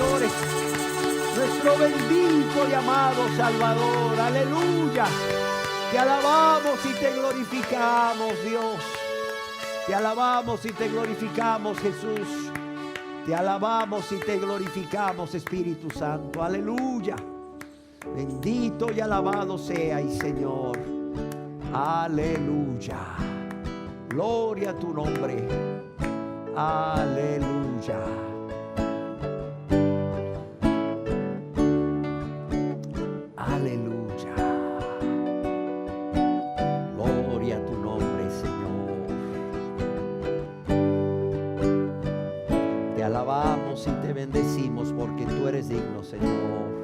señores, nuestro bendito y amado Salvador. Aleluya. Te alabamos y te glorificamos, Dios. Te alabamos y te glorificamos, Jesús. Te alabamos y te glorificamos, Espíritu Santo. Aleluya. Bendito y alabado seas, Señor. Aleluya. Gloria a tu nombre. Aleluya. Aleluya. Gloria a tu nombre, Señor. Te alabamos y te bendecimos porque tú eres digno, Señor.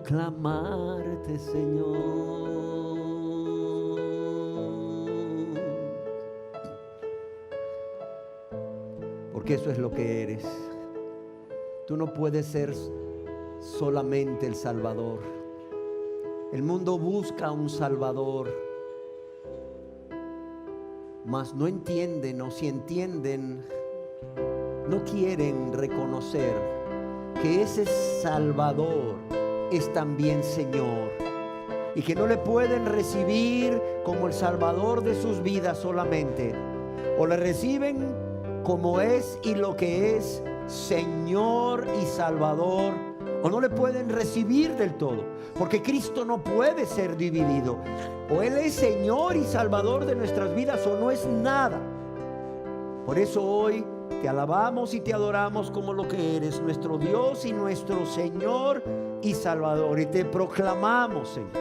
Proclamarte, Señor. Porque eso es lo que eres. Tú no puedes ser solamente el Salvador. El mundo busca un Salvador, mas no entienden, o si entienden, no quieren reconocer que ese Salvador es también Señor, y que no le pueden recibir como el Salvador de sus vidas solamente, o le reciben como es y lo que es Señor y Salvador, o no le pueden recibir del todo, porque Cristo no puede ser dividido. O Él es Señor y Salvador de nuestras vidas, o no es nada. Por eso hoy te alabamos y te adoramos como lo que eres, nuestro Dios y nuestro Señor y Salvador. Y te proclamamos, Señor,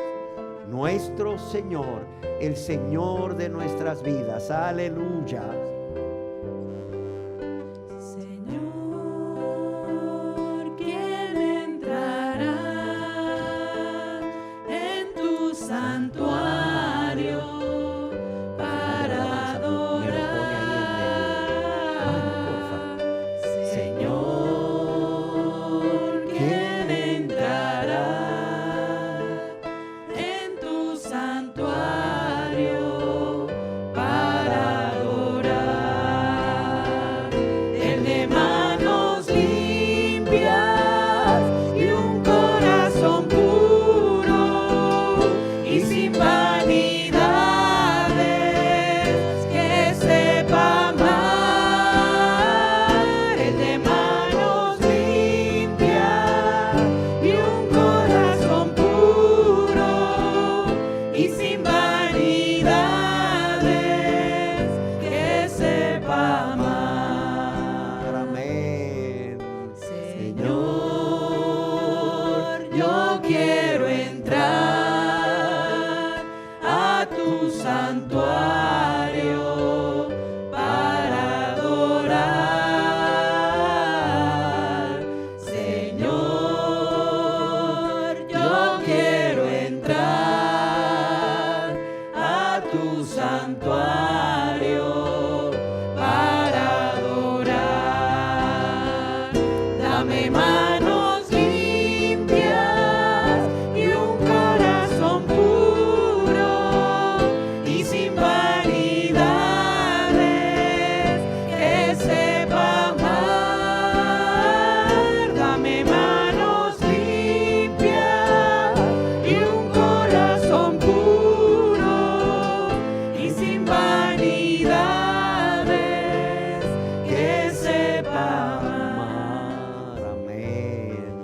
nuestro Señor, el Señor de nuestras vidas. Aleluya. Para adorar. Dame manos limpias y un corazón puro y sin vanidades, que sepa amar. Dame manos limpias y un corazón puro y sin vanidades, que sepa amar. Amén.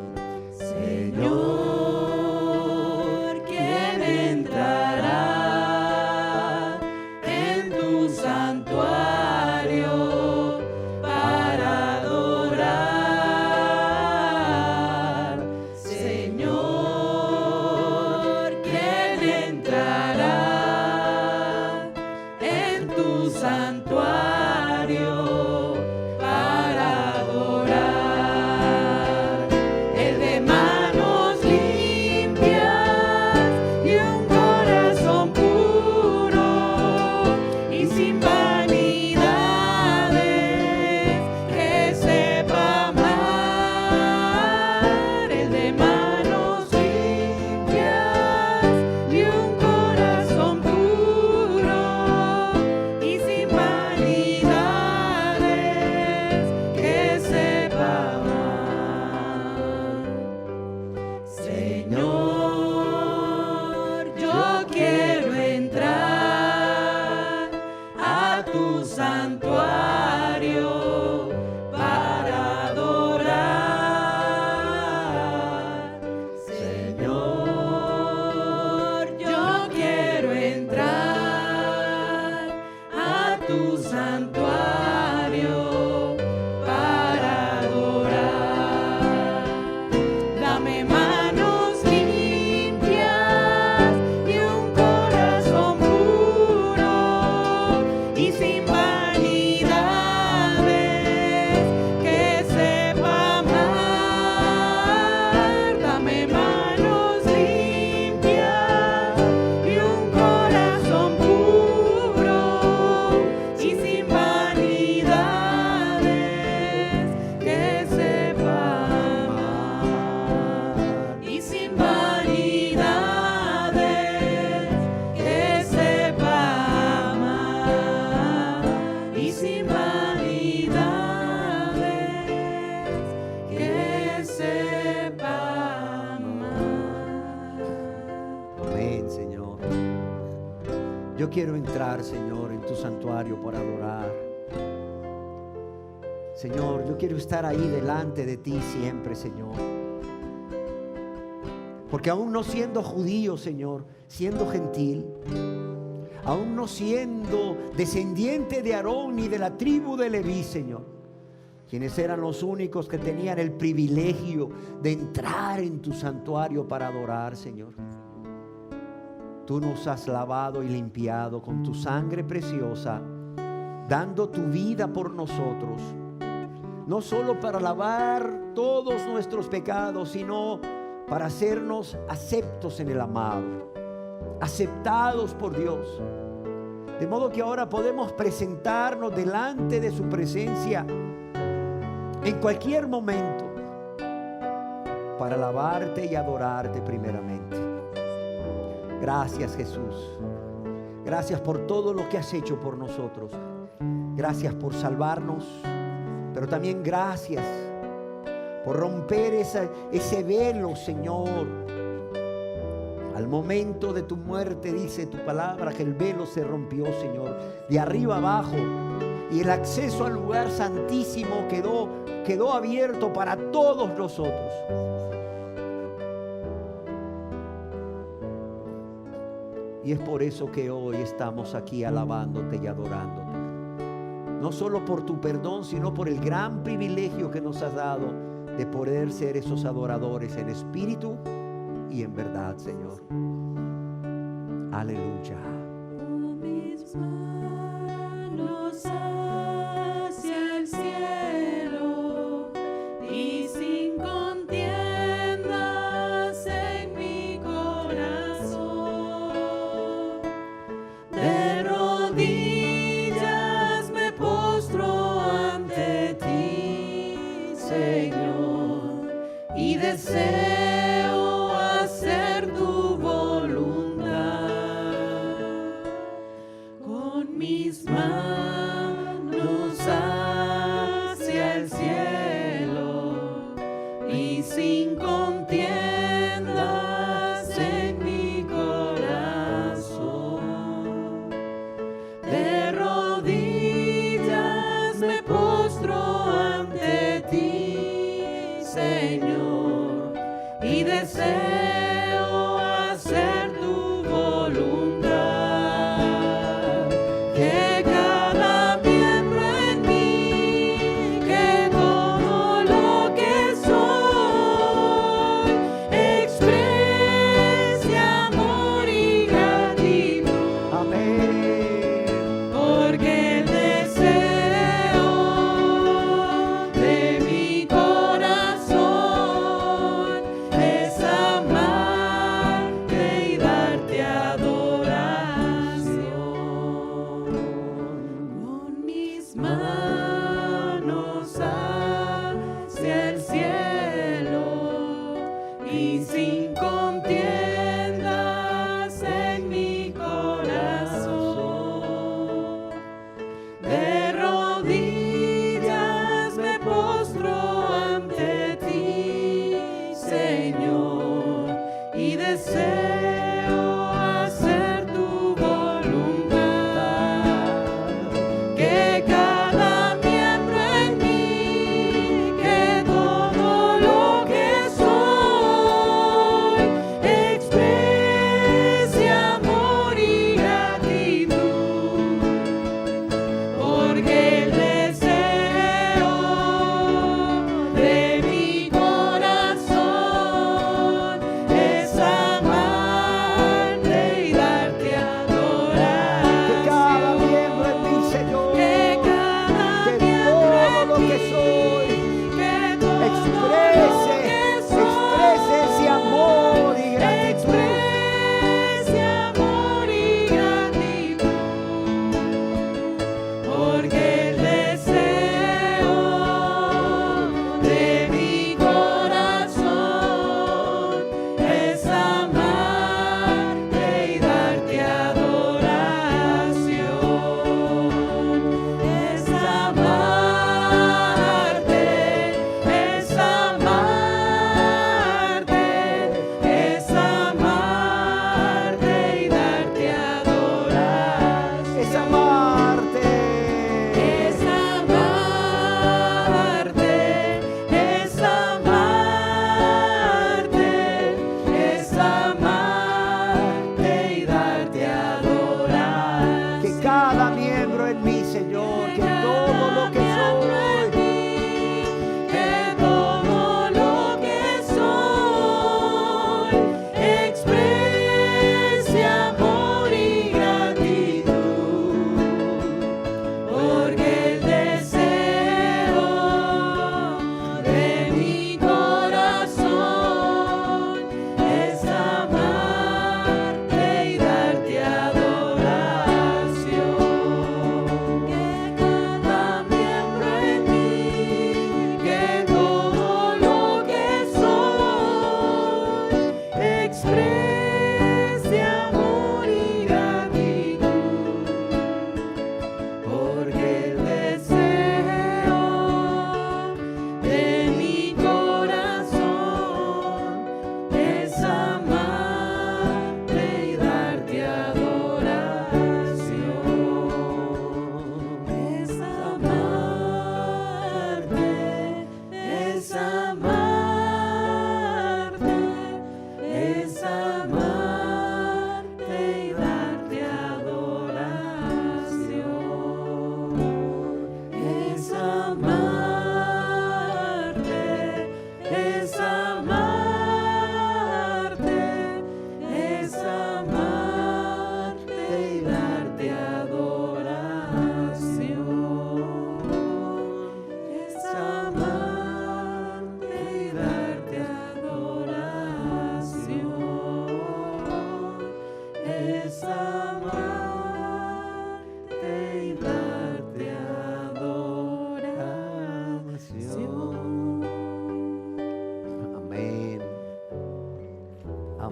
Señor, ¿quién entrará en tu santuario para adorar? Señor, ¿quién entrará en tu santuario para adorar? El de manos limpias y un corazón puro y sin vanidades, que sepa amar. El de manos limpias y un corazón puro y sin vanidades, que sepa amar. Señor, yo quiero entrar a tu santuario para adorar. Señor, yo quiero entrar a tu santuario para adorar. Dame manos limpias y un corazón puro y sin vanidades, que sepa amar. Dame manos limpias y un corazón puro y sin vanidades, que sepa amar. Y sin vanidades, que sepa amar. Y sin vanidades, que sepa amar. Amén, Señor. Yo quiero entrar, Señor, en tu santuario para adorar. Señor, yo quiero estar ahí delante de ti siempre, Señor. Porque aún no siendo judío, Señor, siendo gentil, aún no siendo descendiente de Aarón ni de la tribu de Leví, Señor, quienes eran los únicos que tenían el privilegio de entrar en tu santuario para adorar, Señor. Tú nos has lavado y limpiado con tu sangre preciosa, dando tu vida por nosotros, no solo para lavar todos nuestros pecados, sino para hacernos aceptos en el amado, aceptados por Dios. De modo que ahora podemos presentarnos delante de su presencia en cualquier momento para alabarte y adorarte primeramente. Gracias, Jesús. Gracias por todo lo que has hecho por nosotros. Gracias por salvarnos, pero también gracias por romper ese velo, Señor. Al momento de tu muerte, dice tu palabra, que el velo se rompió, Señor, de arriba abajo, y el acceso al lugar santísimo quedó abierto para todos nosotros. Y es por eso que hoy estamos aquí alabándote y adorándote. No solo por tu perdón, sino por el gran privilegio que nos has dado de poder ser esos adoradores en espíritu y en verdad, Señor. Aleluya. Mis manos hacia el cielo y sin contiendas en mi corazón, de rodillas me postro ante ti, Señor. y deseo hacer tu voluntad. Con mis manos hacia el cielo y sin contiendas en mi corazón. De rodillas me postro ante ti, Señor, y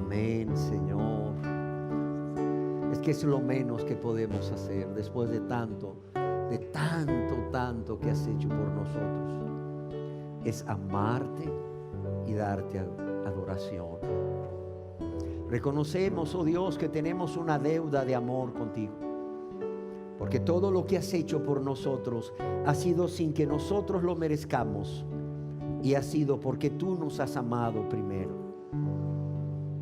Amén, Señor. Es que es lo menos que podemos hacer después de tanto que has hecho por nosotros. Es amarte y darte adoración. Reconocemos, oh Dios, que tenemos una deuda de amor contigo, porque todo lo que has hecho por nosotros ha sido sin que nosotros lo merezcamos, y ha sido porque tú nos has amado primero.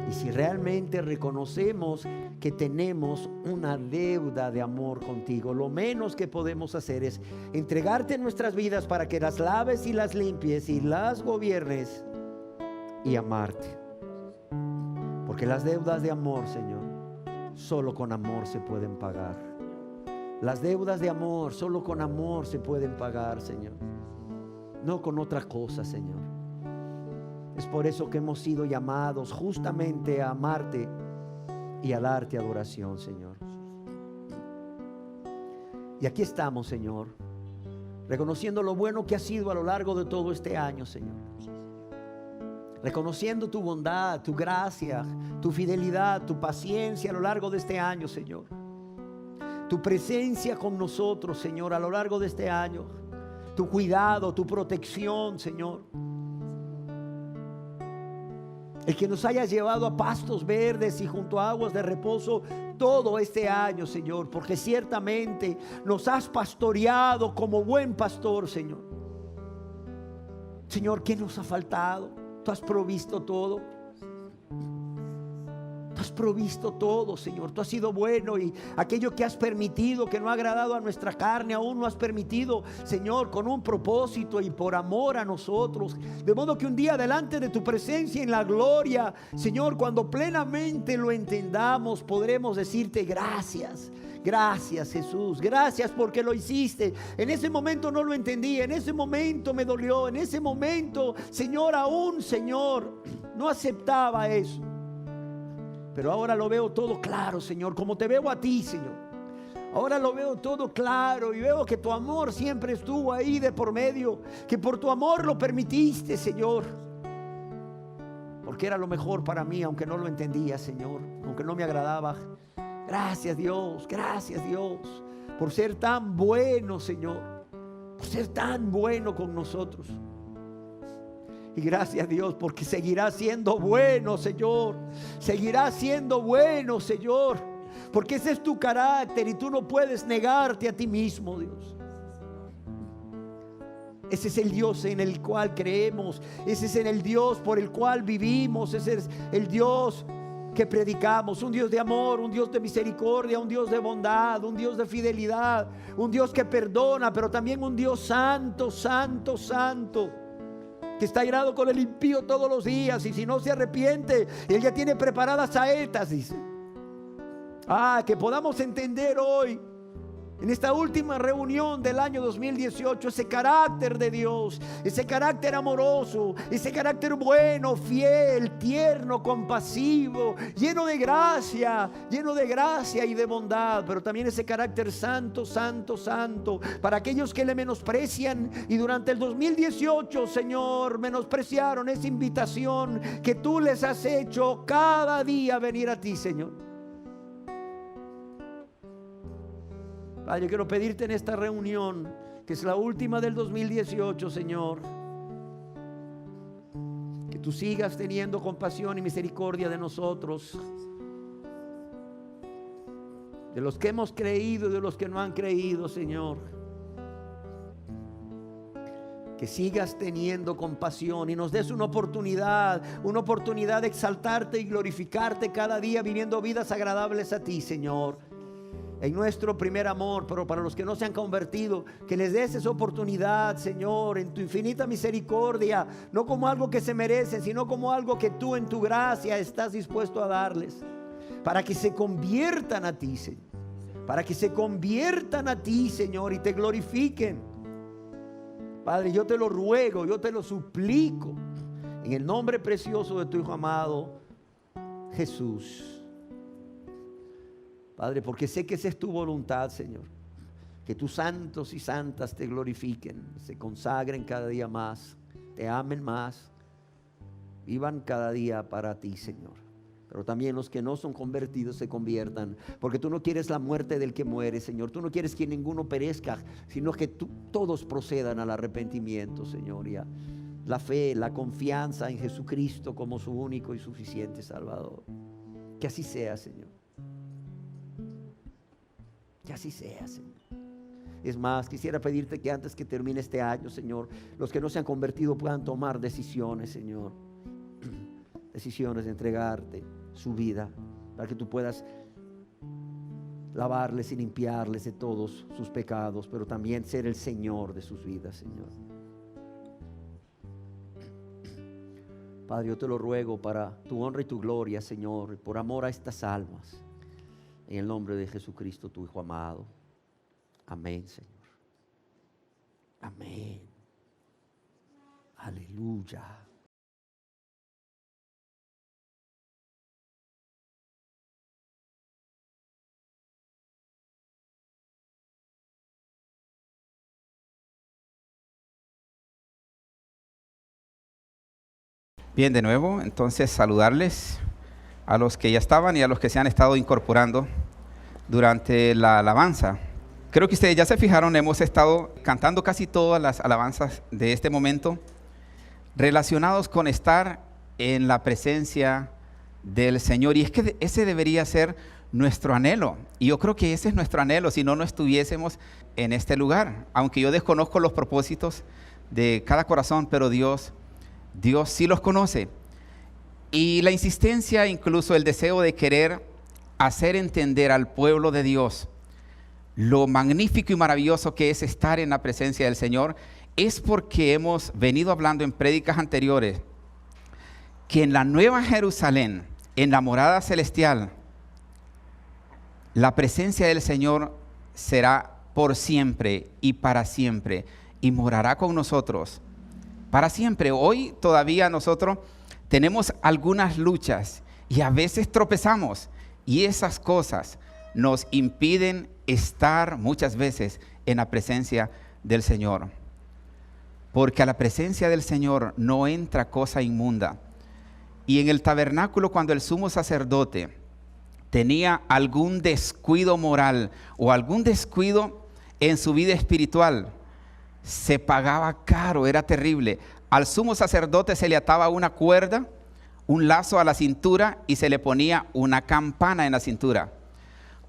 Y si realmente reconocemos que tenemos una deuda de amor contigo, lo menos que podemos hacer es entregarte nuestras vidas para que las laves y las limpies y las gobiernes, y amarte. Porque las deudas de amor, Señor, solo con amor se pueden pagar. Las deudas de amor solo con amor se pueden pagar, Señor, no con otra cosa, Señor. Es por eso que hemos sido llamados justamente a amarte y a darte adoración, Señor. Y aquí estamos, Señor, reconociendo lo bueno que ha sido a lo largo de todo este año, Señor. Reconociendo tu bondad, tu gracia, tu fidelidad, tu paciencia a lo largo de este año, Señor. Tu presencia con nosotros, Señor, a lo largo de este año. Tu cuidado, tu protección, Señor. El que nos hayas llevado a pastos verdes y junto a aguas de reposo todo este año, Señor, porque ciertamente nos has pastoreado como buen pastor, Señor. Señor, ¿qué nos ha faltado? Tú has provisto todo. Tú has provisto todo, Señor. Tú has sido bueno, y aquello que has permitido que no ha agradado a nuestra carne, aún no has permitido, Señor, con un propósito y por amor a nosotros. De modo que un día delante de tu presencia en la gloria, Señor, cuando plenamente lo entendamos, podremos decirte gracias. Gracias, Jesús, gracias porque lo hiciste. En ese momento no lo entendí, en ese momento me dolió, en ese momento, Señor, aún, Señor, no aceptaba eso. Pero ahora lo veo todo claro, Señor, como te veo a ti, Señor. Ahora lo veo todo claro y veo que tu amor siempre estuvo ahí de por medio, que por tu amor lo permitiste, Señor, porque era lo mejor para mí, aunque no lo entendía, Señor, aunque no me agradaba. Gracias, Dios, por ser tan bueno, Señor, por ser tan bueno con nosotros. Y gracias, Dios, porque seguirá siendo bueno, Señor. Seguirá siendo bueno, Señor, porque ese es tu carácter y tú no puedes negarte a ti mismo, Dios. Ese es el Dios en el cual creemos. Ese es el Dios por el cual vivimos. Ese es el Dios que predicamos, un Dios de amor, un Dios de misericordia, un Dios de bondad, un Dios de fidelidad, un Dios que perdona, pero también un Dios santo, santo, santo, que está airado con el impío todos los días, y si no se arrepiente, Él ya tiene preparadas saetas, dice. Que podamos entender hoy, en esta última reunión del año 2018, ese carácter de Dios, ese carácter amoroso, ese carácter bueno, fiel, tierno, compasivo, lleno de gracia y de bondad, pero también ese carácter santo, santo, santo, para aquellos que le menosprecian. Y durante el 2018, Señor, menospreciaron esa invitación que tú les has hecho cada día venir a ti, Señor. Padre, yo quiero pedirte en esta reunión, que es la última del 2018, Señor, que tú sigas teniendo compasión y misericordia de nosotros, de los que hemos creído y de los que no han creído, Señor. Que sigas teniendo compasión y nos des una oportunidad de exaltarte y glorificarte cada día, viviendo vidas agradables a ti, Señor, en nuestro primer amor. Pero para los que no se han convertido, que les des esa oportunidad, Señor, en tu infinita misericordia, no como algo que se merecen, sino como algo que tú en tu gracia estás dispuesto a darles, para que se conviertan a ti, Señor, para que se conviertan a ti, Señor, y te glorifiquen. Padre, yo te lo ruego, yo te lo suplico, en el nombre precioso de tu Hijo amado, Jesús. Padre, porque sé que esa es tu voluntad, Señor, que tus santos y santas te glorifiquen, se consagren cada día más, te amen más, vivan cada día para ti, Señor. pero también los que no son convertidos se conviertan, porque tú no quieres la muerte del que muere, Señor. Tú no quieres que ninguno perezca, sino que todos procedan al arrepentimiento, Señor, y a la fe, la confianza en Jesucristo como su único y suficiente Salvador. Que así sea, Señor. Que así sea, Señor. Es más, quisiera pedirte que antes que termine este año, Señor, los que no se han convertido puedan tomar decisiones, Señor. Decisiones de entregarte su vida para que tú puedas lavarles y limpiarles de todos sus pecados, pero también ser el Señor de sus vidas, Señor. Padre, yo te lo ruego para tu honra y tu gloria, Señor, por amor a estas almas, en el nombre de Jesucristo, tu Hijo amado. Amén, Señor. Amén. Aleluya. Bien, de nuevo, entonces saludarles a los que ya estaban y a los que se han estado incorporando durante la alabanza. Creo que ustedes ya se fijaron, hemos estado cantando casi todas las alabanzas de este momento relacionados con estar en la presencia del Señor. Y es que ese debería ser nuestro anhelo. Y yo creo que ese es nuestro anhelo, si no, no estuviésemos en este lugar. Aunque yo desconozco los propósitos de cada corazón, pero Dios sí los conoce. Y la insistencia, incluso el deseo de querer hacer entender al pueblo de Dios lo magnífico y maravilloso que es estar en la presencia del Señor, es porque hemos venido hablando en prédicas anteriores que en la Nueva Jerusalén, en la morada celestial, la presencia del Señor será por siempre y para siempre, y morará con nosotros para siempre. Hoy todavía nosotros tenemos algunas luchas y a veces tropezamos, y esas cosas nos impiden estar muchas veces en la presencia del Señor, porque a la presencia del Señor no entra cosa inmunda. Y en el tabernáculo, cuando el sumo sacerdote tenía algún descuido moral o algún descuido en su vida espiritual, se pagaba caro, era terrible. Al sumo sacerdote se le ataba una cuerda, un lazo a la cintura, y se le ponía una campana en la cintura.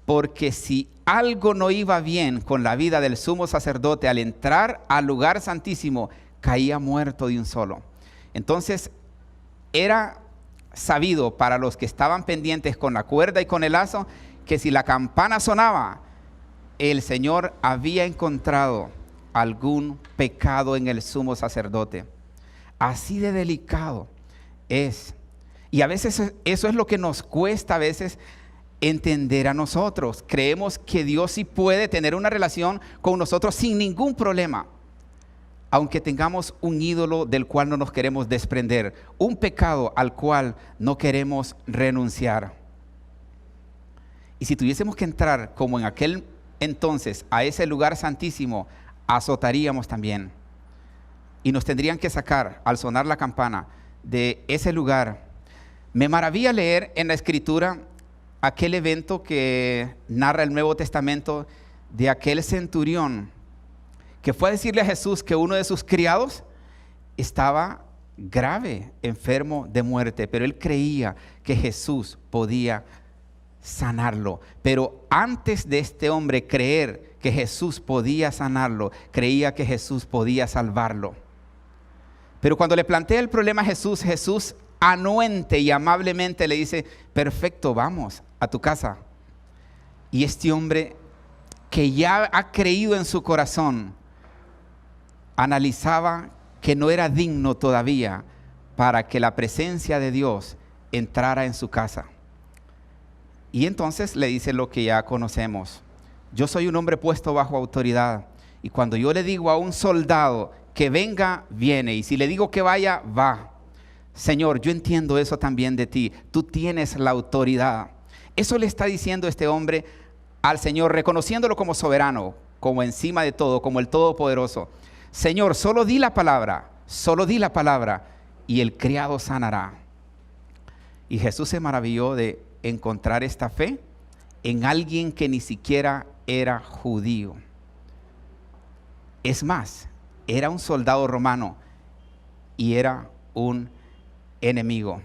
Porque si algo no iba bien con la vida del sumo sacerdote al entrar al lugar santísimo, caía muerto de un solo. Entonces era sabido para los que estaban pendientes con la cuerda y con el lazo, que si la campana sonaba, el Señor había encontrado algún pecado en el sumo sacerdote. Así de delicado es. Y a veces eso es lo que nos cuesta a veces entender a nosotros. Creemos que Dios sí puede tener una relación con nosotros sin ningún problema, aunque tengamos un ídolo del cual no nos queremos desprender, un pecado al cual no queremos renunciar. Y si tuviésemos que entrar como en aquel entonces a ese lugar santísimo, azotaríamos también, y nos tendrían que sacar al sonar la campana de ese lugar. Me maravilla leer en la Escritura aquel evento que narra el Nuevo Testamento de aquel centurión que fue a decirle a Jesús que uno de sus criados estaba grave, enfermo de muerte, pero él creía que Jesús podía sanarlo. Pero antes de este hombre creer que Jesús podía sanarlo, creía que Jesús podía salvarlo. Pero cuando le plantea el problema a Jesús, Jesús anuente y amablemente le dice: perfecto, vamos a tu casa. Y este hombre, que ya ha creído en su corazón, analizaba que no era digno todavía para que la presencia de Dios entrara en su casa. Y entonces le dice lo que ya conocemos: yo soy un hombre puesto bajo autoridad, y cuando yo le digo a un soldado que venga, viene, y si le digo que vaya, va. Señor, yo entiendo eso también de ti, tú tienes la autoridad. Eso le está diciendo este hombre al Señor, reconociéndolo como soberano, como encima de todo, como el Todopoderoso. Señor, solo di la palabra, y el criado sanará. Y Jesús se maravilló de encontrar esta fe en alguien que ni siquiera era judío. Es más, era un soldado romano y era un enemigo.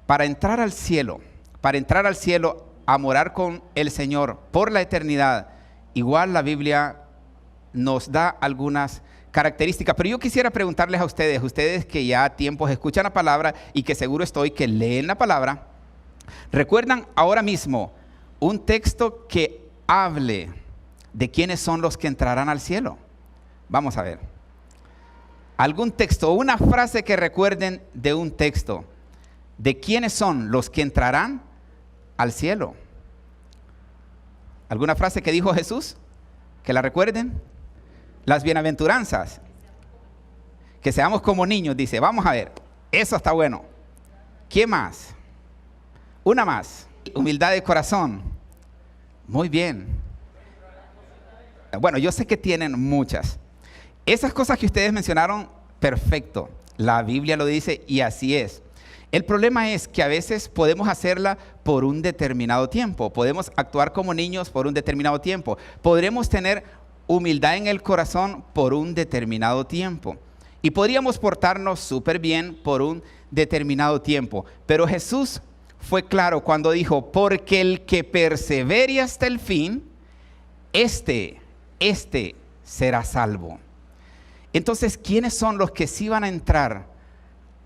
Para entrar al cielo a morar con el Señor por la eternidad, igual la Biblia nos da algunas características, pero yo quisiera preguntarles a ustedes que ya a tiempos escuchan la palabra y que seguro estoy que leen la palabra, ¿recuerdan ahora mismo un texto que hable de quiénes son los que entrarán al cielo? Vamos a ver. Algún texto, una frase que recuerden de un texto, de quiénes son los que entrarán al cielo. ¿Alguna frase que dijo Jesús? ¿Que la recuerden? Las bienaventuranzas. Que seamos como niños, dice. Vamos a ver, eso está bueno. ¿Qué más? Una más. Humildad de corazón. Muy bien. Bueno, yo sé que tienen muchas. Esas cosas que ustedes mencionaron, perfecto. La Biblia lo dice y así es. El problema es que a veces podemos hacerla por un determinado tiempo. Podemos actuar como niños por un determinado tiempo. Podremos tener humildad en el corazón por un determinado tiempo. Y podríamos portarnos súper bien por un determinado tiempo. Pero Jesús fue claro cuando dijo, porque el que persevere hasta el fin, este será salvo. Entonces, ¿quiénes son los que sí van a entrar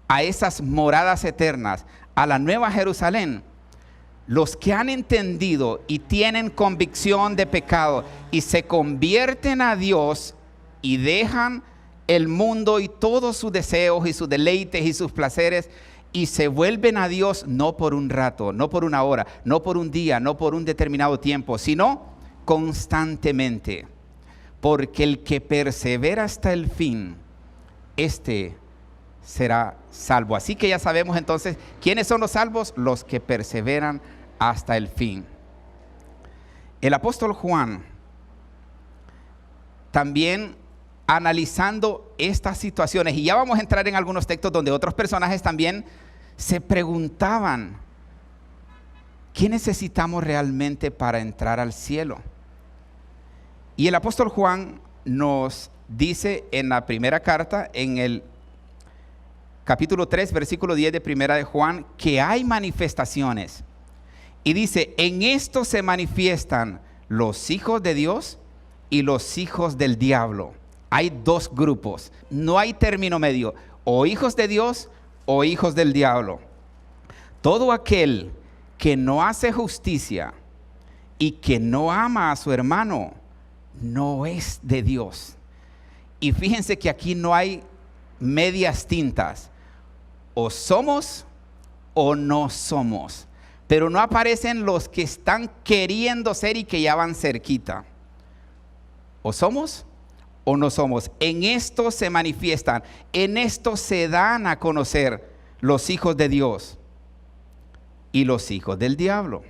a esas moradas eternas, a la Nueva Jerusalén? Los que han entendido y tienen convicción de pecado y se convierten a Dios y dejan el mundo y todos sus deseos y sus deleites y sus placeres y se vuelven a Dios no por un rato, no por una hora, no por un día, no por un determinado tiempo, sino constantemente. Porque el que persevera hasta el fin, será salvo. Así que ya sabemos entonces, ¿quiénes son los salvos? Los que perseveran hasta el fin. El apóstol Juan, también analizando estas situaciones, y ya vamos a entrar en algunos textos donde otros personajes también se preguntaban, ¿qué necesitamos realmente para entrar al cielo? Y el apóstol Juan nos dice en la primera carta, en el capítulo 3, versículo 10 de primera de Juan, que hay manifestaciones. Y dice, en esto se manifiestan los hijos de Dios y los hijos del diablo. Hay dos grupos, no hay término medio, o hijos de Dios o hijos del diablo. Todo aquel que no hace justicia y que no ama a su hermano, no es de Dios. Y fíjense que aquí no hay medias tintas. O somos o no somos. Pero no aparecen los que están queriendo ser y que ya van cerquita. O somos o no somos. En esto se manifiestan, en esto se dan a conocer los hijos de Dios y los hijos del diablo.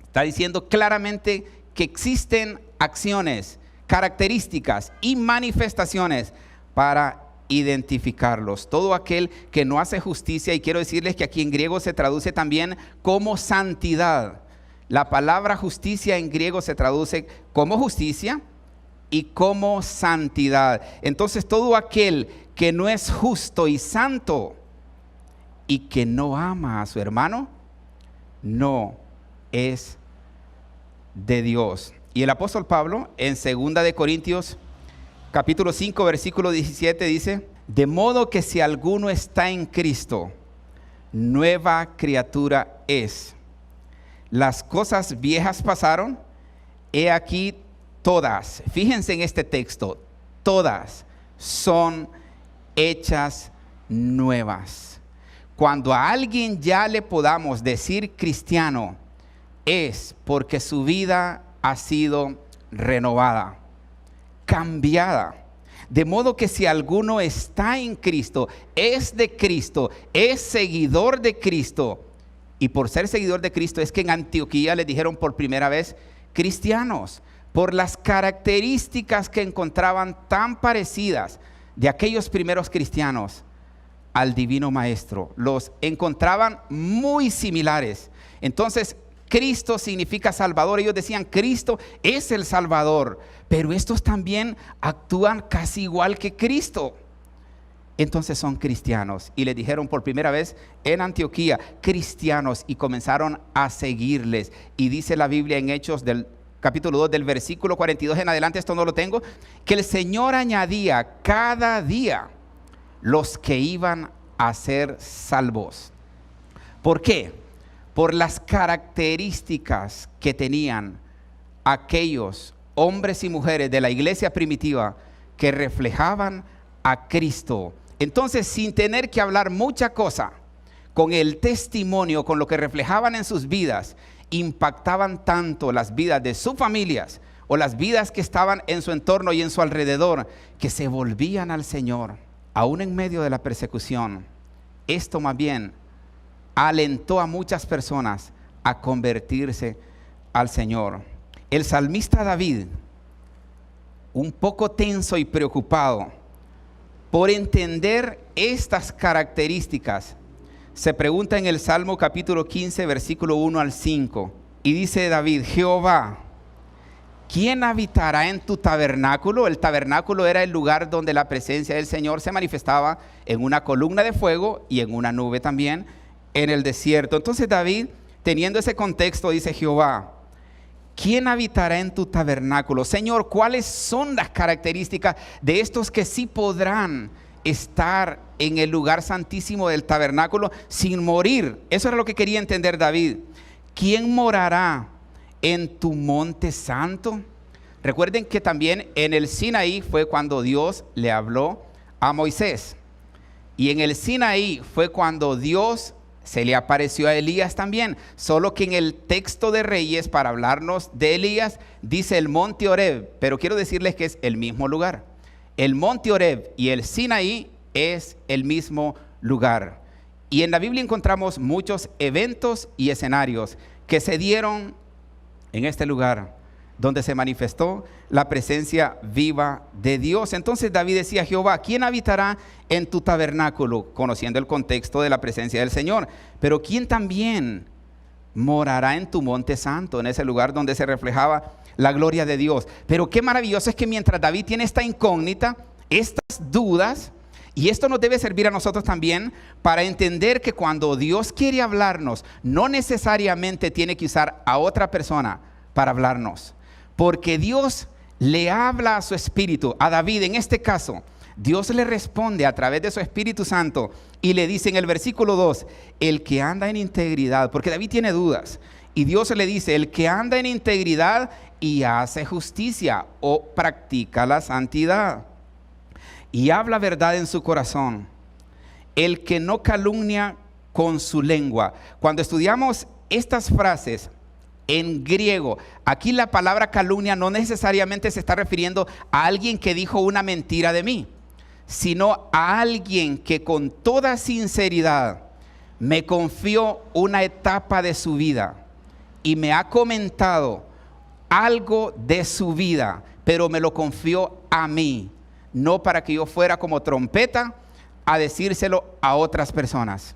Está diciendo claramente que existen acciones, características y manifestaciones para identificarlos. Todo aquel que no hace justicia, y quiero decirles que aquí en griego se traduce también como santidad. La palabra justicia en griego se traduce como justicia y como santidad. Entonces todo aquel que no es justo y santo y que no ama a su hermano, no es de Dios. Y el apóstol Pablo en 2 de Corintios capítulo 5 versículo 17 dice, de modo que si alguno está en Cristo, nueva criatura es. Las cosas viejas pasaron, he aquí todas, fíjense en este texto, todas son hechas nuevas. Cuando a alguien ya le podamos decir cristiano, es porque su vida ha sido renovada, cambiada. De modo que si alguno está en Cristo, es de Cristo, es seguidor de Cristo. Y por ser seguidor de Cristo es que en Antioquía les dijeron por primera vez cristianos, por las características que encontraban tan parecidas de aquellos primeros cristianos al divino maestro. Los encontraban muy similares. Entonces, Cristo significa Salvador. Ellos decían, Cristo es el Salvador, pero estos también actúan casi igual que Cristo. Entonces son cristianos. Y les dijeron por primera vez en Antioquía, cristianos, y comenzaron a seguirles. Y dice la Biblia en Hechos del capítulo 2, del versículo 42 en adelante, esto no lo tengo, que el Señor añadía cada día los que iban a ser salvos. ¿Por qué? Por las características que tenían aquellos hombres y mujeres de la iglesia primitiva que reflejaban a Cristo. Entonces, sin tener que hablar mucha cosa, con el testimonio, con lo que reflejaban en sus vidas, impactaban tanto las vidas de sus familias o las vidas que estaban en su entorno y en su alrededor, que se volvían al Señor, aún en medio de la persecución. Esto más bien alentó a muchas personas a convertirse al Señor. El salmista David, un poco tenso y preocupado por entender estas características, se pregunta en el Salmo capítulo 15, versículo 1 al 5, y dice David: Jehová, ¿quién habitará en tu tabernáculo? El tabernáculo era el lugar donde la presencia del Señor se manifestaba en una columna de fuego y en una nube también en el desierto. Entonces David, teniendo ese contexto, dice: Jehová, ¿quién habitará en tu tabernáculo? Señor, ¿cuáles son las características de estos que sí podrán estar en el lugar santísimo del tabernáculo sin morir? Eso era lo que quería entender David. ¿Quién morará en tu monte santo? Recuerden que también en el Sinaí fue cuando Dios le habló a Moisés. Y en el Sinaí fue cuando Dios se le apareció a Elías también. Solo que en el texto de Reyes, para hablarnos de Elías, dice el monte Horeb. Pero quiero decirles que es el mismo lugar. El monte Horeb y el Sinaí es el mismo lugar. Y en la Biblia encontramos muchos eventos y escenarios que se dieron en este lugar, donde se manifestó la presencia viva de Dios. Entonces David decía: Jehová, ¿quién habitará en tu tabernáculo? Conociendo el contexto de la presencia del Señor. Pero ¿quién también morará en tu monte santo? En ese lugar donde se reflejaba la gloria de Dios. Pero qué maravilloso es que mientras David tiene esta incógnita, estas dudas, y esto nos debe servir a nosotros también para entender que cuando Dios quiere hablarnos, no necesariamente tiene que usar a otra persona para hablarnos, porque Dios le habla a su espíritu. A David, en este caso, Dios le responde a través de su Espíritu Santo y le dice en el versículo 2, el que anda en integridad, porque David tiene dudas, y Dios le dice: el que anda en integridad y hace justicia o practica la santidad y habla verdad en su corazón, el que no calumnia con su lengua. Cuando estudiamos estas frases en griego, aquí la palabra calumnia no necesariamente se está refiriendo a alguien que dijo una mentira de mí, sino a alguien que con toda sinceridad me confió una etapa de su vida y me ha comentado algo de su vida, pero me lo confió a mí, no para que yo fuera como trompeta a decírselo a otras personas.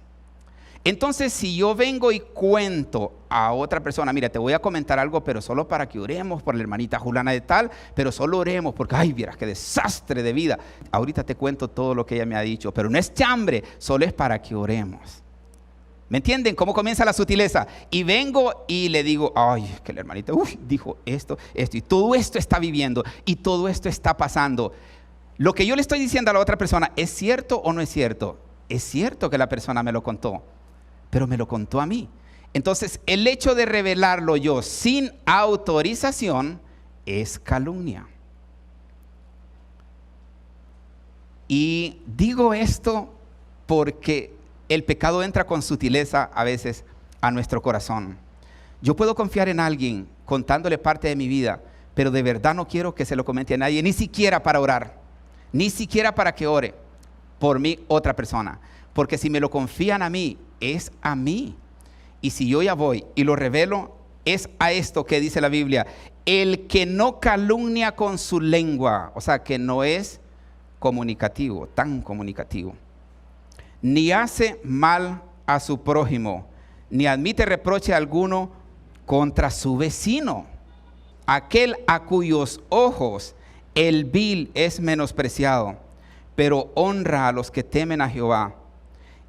Entonces, si yo vengo y cuento a otra persona: mira, te voy a comentar algo, pero solo para que oremos por la hermanita Julana de tal, pero solo oremos porque, ay, vieras qué desastre de vida. Ahorita te cuento todo lo que ella me ha dicho, pero no es chambre, solo es para que oremos. ¿Me entienden cómo comienza la sutileza? Y vengo y le digo: ay, que la hermanita dijo esto, y todo esto está viviendo, y todo esto está pasando. Lo que yo le estoy diciendo a la otra persona, ¿es cierto o no es cierto? Es cierto que la persona me lo contó, pero me lo contó a mí. Entonces, el hecho de revelarlo yo sin autorización es calumnia. Y digo esto porque el pecado entra con sutileza a veces a nuestro corazón. Yo puedo confiar en alguien contándole parte de mi vida, pero de verdad no quiero que se lo comente a nadie, ni siquiera para orar, ni siquiera para que ore por mí otra persona. Porque si me lo confían a mí, es a mí. Y si yo ya voy y lo revelo, es a esto que dice la Biblia: el que no calumnia con su lengua, o sea, que no es comunicativo, tan comunicativo. ni hace mal a su prójimo, ni admite reproche alguno contra su vecino. Aquel a cuyos ojos el vil es menospreciado, pero honra a los que temen a Jehová.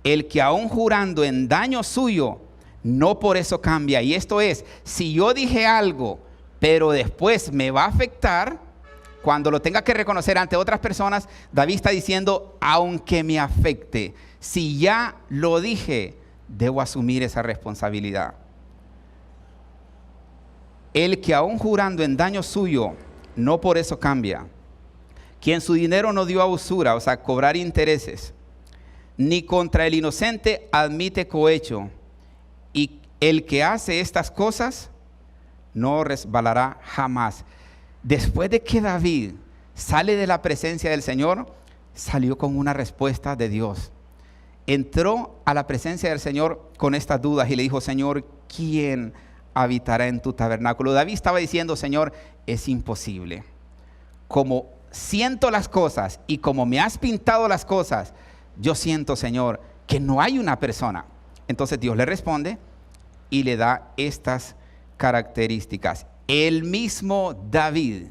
El que aún jurando en daño suyo, no por eso cambia. Y esto es, si yo dije algo, pero después me va a afectar, cuando lo tenga que reconocer ante otras personas, David está diciendo, aunque me afecte, si ya lo dije, debo asumir esa responsabilidad. El que aún jurando en daño suyo, no por eso cambia. Quien su dinero no dio a usura, o sea, cobrar intereses, ni contra el inocente admite cohecho. Y el que hace estas cosas no resbalará jamás. Después de que David sale de la presencia del Señor, salió con una respuesta de Dios. Entró a la presencia del Señor con estas dudas y le dijo, Señor, ¿quién habitará en tu tabernáculo? David estaba diciendo, Señor, es imposible. Como siento las cosas y como me has pintado las cosas, yo siento, Señor, que no hay una persona. Entonces Dios le responde y le da estas características. El mismo David,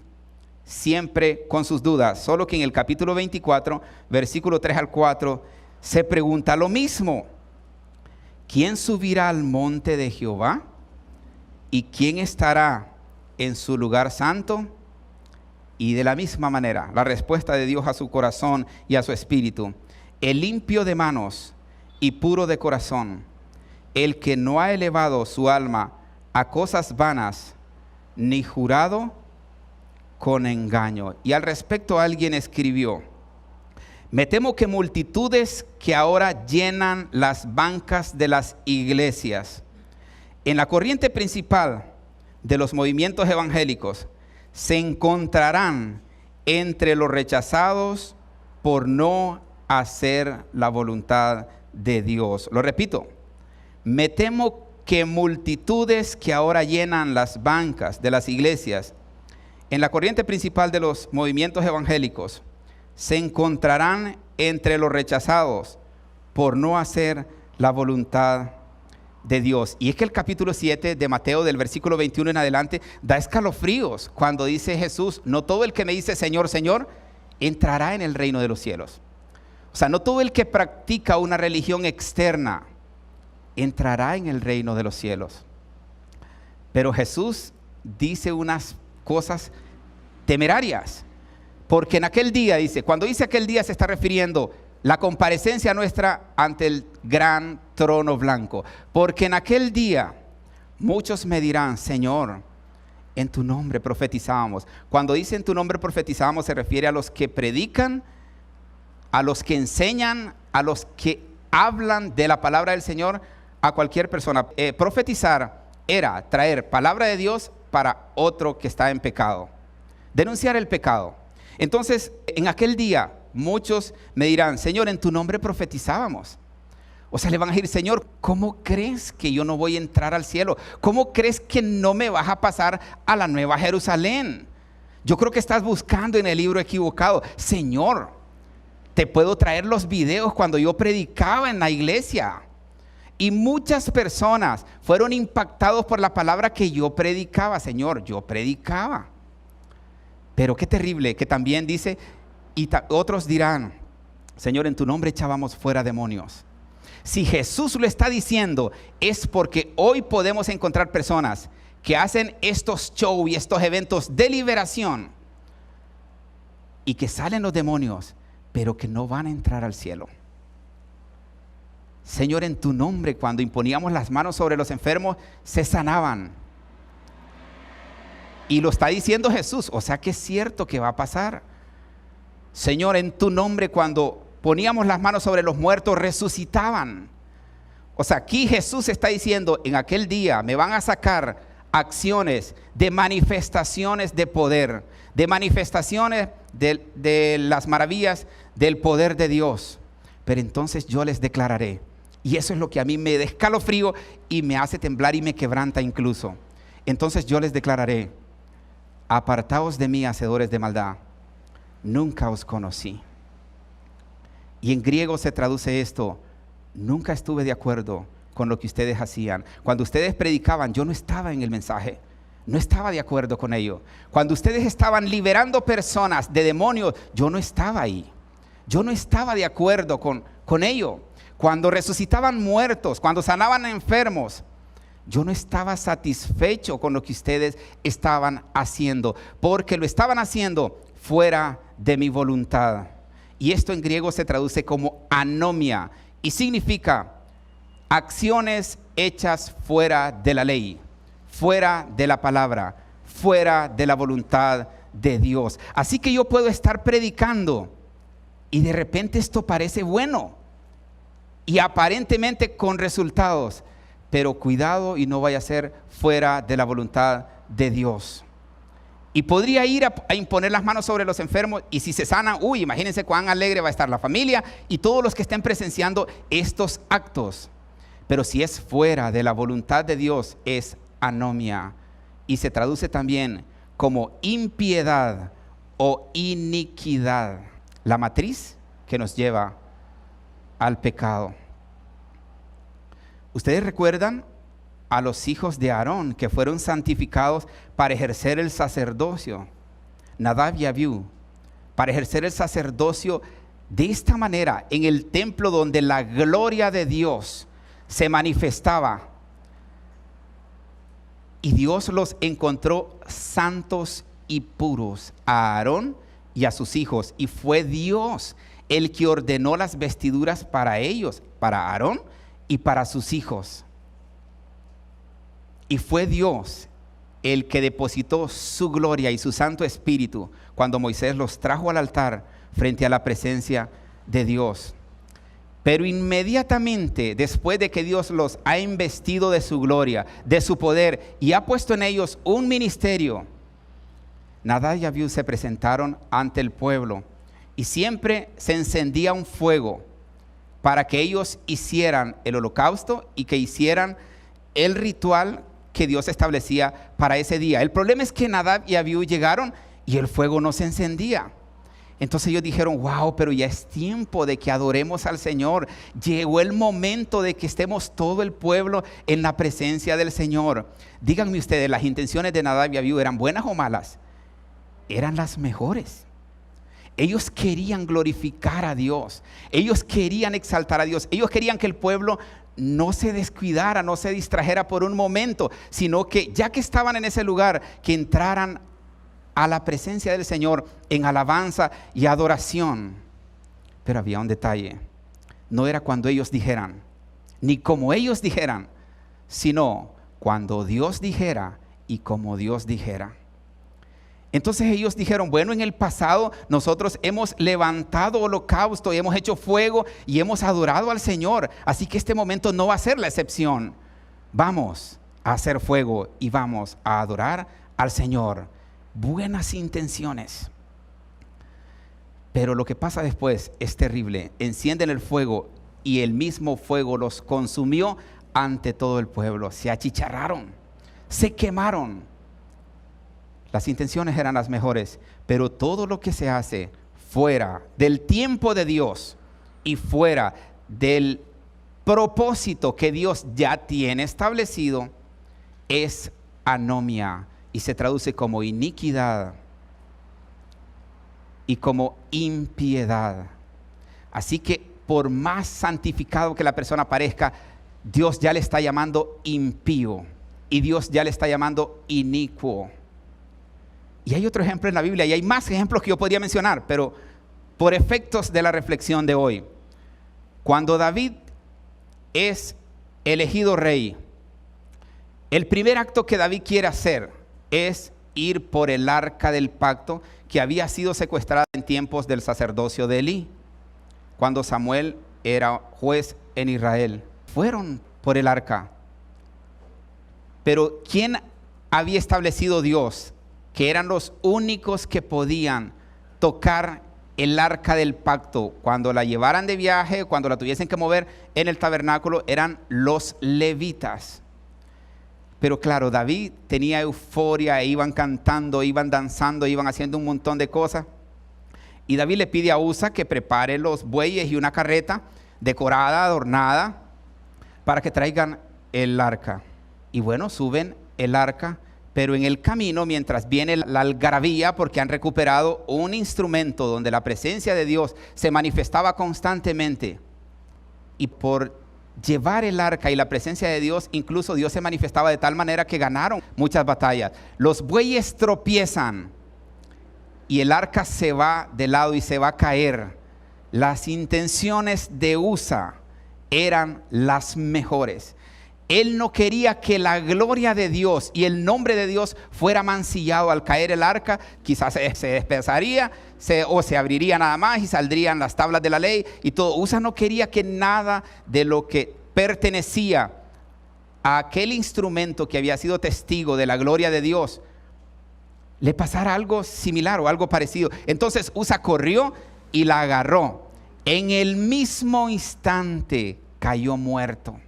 siempre con sus dudas, solo que en el capítulo 24, versículo 3 al 4, se pregunta lo mismo. ¿Quién subirá al monte de Jehová? ¿Y quién estará en su lugar santo? Y de la misma manera, la respuesta de Dios a su corazón y a su espíritu. El limpio de manos y puro de corazón, el que no ha elevado su alma a cosas vanas, ni jurado con engaño. Y al respecto alguien escribió, me temo que multitudes que ahora llenan las bancas de las iglesias, en la corriente principal de los movimientos evangélicos, se encontrarán entre los rechazados por no hacer la voluntad de Dios. Lo repito, me temo que multitudes que ahora llenan las bancas de las iglesias, en la corriente principal de los movimientos evangélicos, se encontrarán entre los rechazados por no hacer la voluntad de Dios. Y es que el capítulo 7 de Mateo, del versículo 21 en adelante, da escalofríos cuando dice Jesús, no todo el que me dice Señor, Señor, entrará en el reino de los cielos. O sea, no todo el que practica una religión externa entrará en el reino de los cielos. Pero Jesús dice unas cosas temerarias, porque en aquel día, dice, cuando dice aquel día se está refiriendo la comparecencia nuestra ante el gran trono blanco, porque en aquel día muchos me dirán, Señor, en tu nombre profetizábamos. Cuando dice en tu nombre profetizábamos se refiere a los que predican, a los que enseñan, a los que hablan de la palabra del Señor a cualquier persona. Profetizar era traer palabra de Dios para otro que está en pecado, denunciar el pecado. Entonces, en aquel día, muchos me dirán, Señor, en tu nombre profetizábamos. O sea, le van a decir, Señor, ¿cómo crees que yo no voy a entrar al cielo? ¿Cómo crees que no me vas a pasar a la Nueva Jerusalén? Yo creo que estás buscando en el libro equivocado. Señor, te puedo traer los videos cuando yo predicaba en la iglesia. Y muchas personas fueron impactados por la palabra que yo predicaba. Señor, yo predicaba. Pero qué terrible que también dice, y otros dirán, Señor, en tu nombre echábamos fuera demonios. Si Jesús lo está diciendo, es porque hoy podemos encontrar personas que hacen estos shows y estos eventos de liberación y que salen los demonios, pero que no van a entrar al cielo. Señor, en tu nombre, cuando imponíamos las manos sobre los enfermos, se sanaban. Y lo está diciendo Jesús, o sea que es cierto que va a pasar. Señor, en tu nombre, cuando poníamos las manos sobre los muertos, resucitaban. O sea, aquí Jesús está diciendo, en aquel día me van a sacar acciones de manifestaciones de poder, de manifestaciones de las maravillas del poder de Dios. Pero entonces yo les declararé, y eso es lo que a mí me da escalofrío y me hace temblar y me quebranta incluso. Entonces yo les declararé, apartaos de mí, hacedores de maldad, nunca os conocí. Y en griego se traduce esto, nunca estuve de acuerdo con lo que ustedes hacían. Cuando ustedes predicaban, yo no estaba en el mensaje. No estaba de acuerdo con ello. Cuando ustedes estaban liberando personas de demonios, yo no estaba ahí. Yo no estaba de acuerdo con ello. Cuando resucitaban muertos, cuando sanaban enfermos, yo no estaba satisfecho con lo que ustedes estaban haciendo, porque lo estaban haciendo fuera de mi voluntad. Y esto en griego se traduce como anomia y significa acciones hechas fuera de la ley, fuera de la palabra, fuera de la voluntad de Dios. Así que yo puedo estar predicando y de repente esto parece bueno y aparentemente con resultados, pero cuidado y no vaya a ser fuera de la voluntad de Dios. Y podría ir a imponer las manos sobre los enfermos, y si se sanan, imagínense cuán alegre va a estar la familia y todos los que estén presenciando estos actos. Pero si es fuera de la voluntad de Dios, es anomia, y se traduce también como impiedad o iniquidad, la matriz que nos lleva al pecado. ¿Ustedes recuerdan a los hijos de Aarón que fueron santificados para ejercer el sacerdocio? Nadab y Abiú, para ejercer el sacerdocio de esta manera en el templo donde la gloria de Dios se manifestaba. Y Dios los encontró santos y puros, a Aarón y a sus hijos. Y fue Dios el que ordenó las vestiduras para ellos, para Aarón y para sus hijos. Y fue Dios el que depositó su gloria y su Santo Espíritu cuando Moisés los trajo al altar frente a la presencia de Dios. Pero inmediatamente después de que Dios los ha investido de su gloria, de su poder, y ha puesto en ellos un ministerio, Nadab y Abiú se presentaron ante el pueblo, y siempre se encendía un fuego para que ellos hicieran el holocausto y que hicieran el ritual que Dios establecía para ese día. El problema es que Nadab y Abiú llegaron y el fuego no se encendía. Entonces ellos dijeron, wow, pero ya es tiempo de que adoremos al Señor. Llegó el momento de que estemos todo el pueblo en la presencia del Señor. Díganme ustedes, ¿las intenciones de Nadab y Abiú eran buenas o malas? Eran las mejores. Ellos querían glorificar a Dios. Ellos querían exaltar a Dios. Ellos querían que el pueblo no se descuidara, no se distrajera por un momento, sino que ya que estaban en ese lugar, que entraran a la presencia del Señor en alabanza y adoración. Pero había un detalle. No era cuando ellos dijeran, ni como ellos dijeran, sino cuando Dios dijera y como Dios dijera. Entonces ellos dijeron, bueno, en el pasado nosotros hemos levantado holocausto y hemos hecho fuego y hemos adorado al Señor, así que este momento no va a ser la excepción. Vamos a hacer fuego y vamos a adorar al Señor. Buenas intenciones. Pero lo que pasa después es terrible. Encienden el fuego y el mismo fuego los consumió ante todo el pueblo. Se achicharraron, se quemaron. Las intenciones eran las mejores, pero todo lo que se hace fuera del tiempo de Dios y fuera del propósito que Dios ya tiene establecido es anomia y se traduce como iniquidad y como impiedad. Así que por más santificado que la persona parezca, Dios ya le está llamando impío y Dios ya le está llamando inicuo. Y hay otro ejemplo en la Biblia, y hay más ejemplos que yo podría mencionar, pero por efectos de la reflexión de hoy, cuando David es elegido rey, el primer acto que David quiere hacer es ir por el arca del pacto que había sido secuestrada en tiempos del sacerdocio de Elí, cuando Samuel era juez en Israel. Fueron por el arca. Pero ¿quién había establecido Dios? Que eran los únicos que podían tocar el arca del pacto cuando la llevaran de viaje, cuando la tuviesen que mover en el tabernáculo, eran los levitas. Pero claro, David tenía euforia, e iban cantando, iban danzando, iban haciendo un montón de cosas. Y David le pide a Usa que prepare los bueyes y una carreta decorada, adornada, para que traigan el arca. Y bueno, suben el arca, pero en el camino, mientras viene la algarabía, porque han recuperado un instrumento donde la presencia de Dios se manifestaba constantemente, y por llevar el arca y la presencia de Dios, incluso Dios se manifestaba de tal manera que ganaron muchas batallas. Los bueyes tropiezan y el arca se va de lado y se va a caer. Las intenciones de Usa eran las mejores. Él no quería que la gloria de Dios y el nombre de Dios fuera mancillado. Al caer el arca, quizás se despedazaría o se abriría nada más y saldrían las tablas de la ley y todo. Usa no quería que nada de lo que pertenecía a aquel instrumento que había sido testigo de la gloria de Dios le pasara algo similar o algo parecido. Entonces Usa corrió y la agarró. En el mismo instante cayó muerto.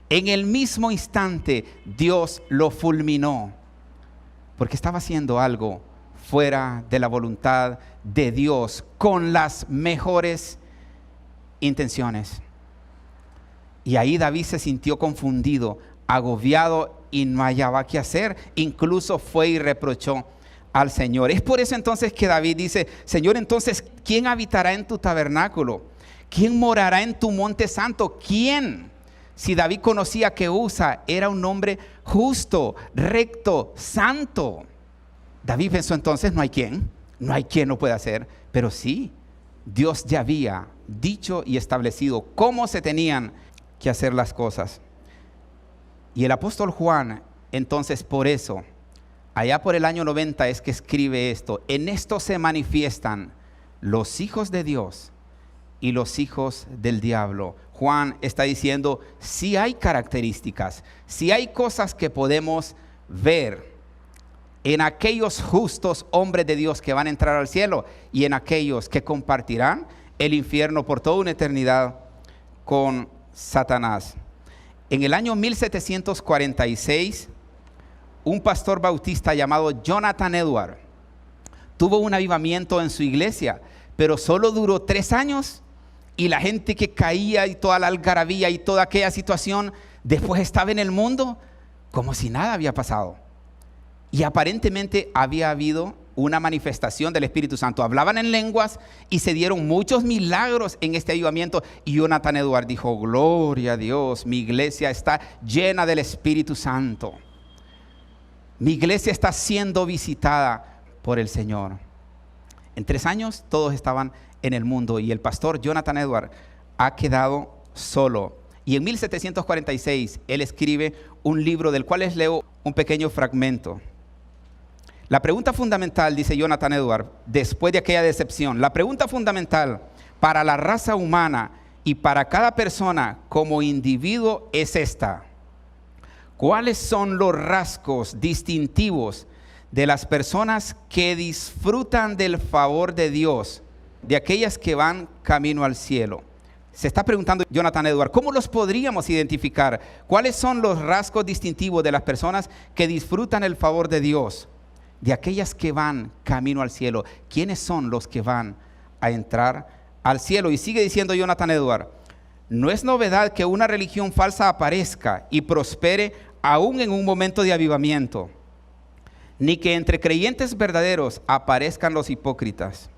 En el mismo instante Dios lo fulminó, porque estaba haciendo algo fuera de la voluntad de Dios, con las mejores intenciones. Y ahí David se sintió confundido, agobiado y no hallaba qué hacer. Incluso fue y reprochó al Señor. Es por eso entonces que David dice: Señor, entonces, ¿quién habitará en tu tabernáculo? ¿Quién morará en tu monte santo? ¿Quién? Si David conocía que Usa era un hombre justo, recto, santo. David pensó entonces: no hay quien lo pueda hacer. Pero sí, Dios ya había dicho y establecido cómo se tenían que hacer las cosas. Y el apóstol Juan, entonces, por eso, allá por el año 90 es que escribe esto: en esto se manifiestan los hijos de Dios y los hijos del diablo. Juan está diciendo: si hay características, si hay cosas que podemos ver en aquellos justos hombres de Dios que van a entrar al cielo y en aquellos que compartirán el infierno por toda una eternidad con Satanás. En el año 1746, un pastor bautista llamado Jonathan Edwards tuvo un avivamiento en su iglesia, pero solo duró 3 años. Y la gente que caía y toda la algarabía y toda aquella situación, después estaba en el mundo como si nada había pasado. Y aparentemente había habido una manifestación del Espíritu Santo. Hablaban en lenguas y se dieron muchos milagros en este avivamiento. Y Jonathan Edwards dijo: gloria a Dios, mi iglesia está llena del Espíritu Santo. Mi iglesia está siendo visitada por el Señor. En 3 años todos estaban en el mundo y el pastor Jonathan Edwards ha quedado solo. Y en 1746 él escribe un libro del cual les leo un pequeño fragmento. La pregunta fundamental, dice Jonathan Edwards, después de aquella decepción, la pregunta fundamental para la raza humana y para cada persona como individuo es esta: ¿cuáles son los rasgos distintivos de las personas que disfrutan del favor de Dios, de aquellas que van camino al cielo? Se está preguntando Jonathan Edwards: ¿cómo los podríamos identificar? ¿Cuáles son los rasgos distintivos de las personas que disfrutan el favor de Dios, de aquellas que van camino al cielo? ¿Quiénes son los que van a entrar al cielo? Y sigue diciendo Jonathan Edwards: no es novedad que una religión falsa aparezca y prospere aún en un momento de avivamiento, ni que entre creyentes verdaderos aparezcan los hipócritas.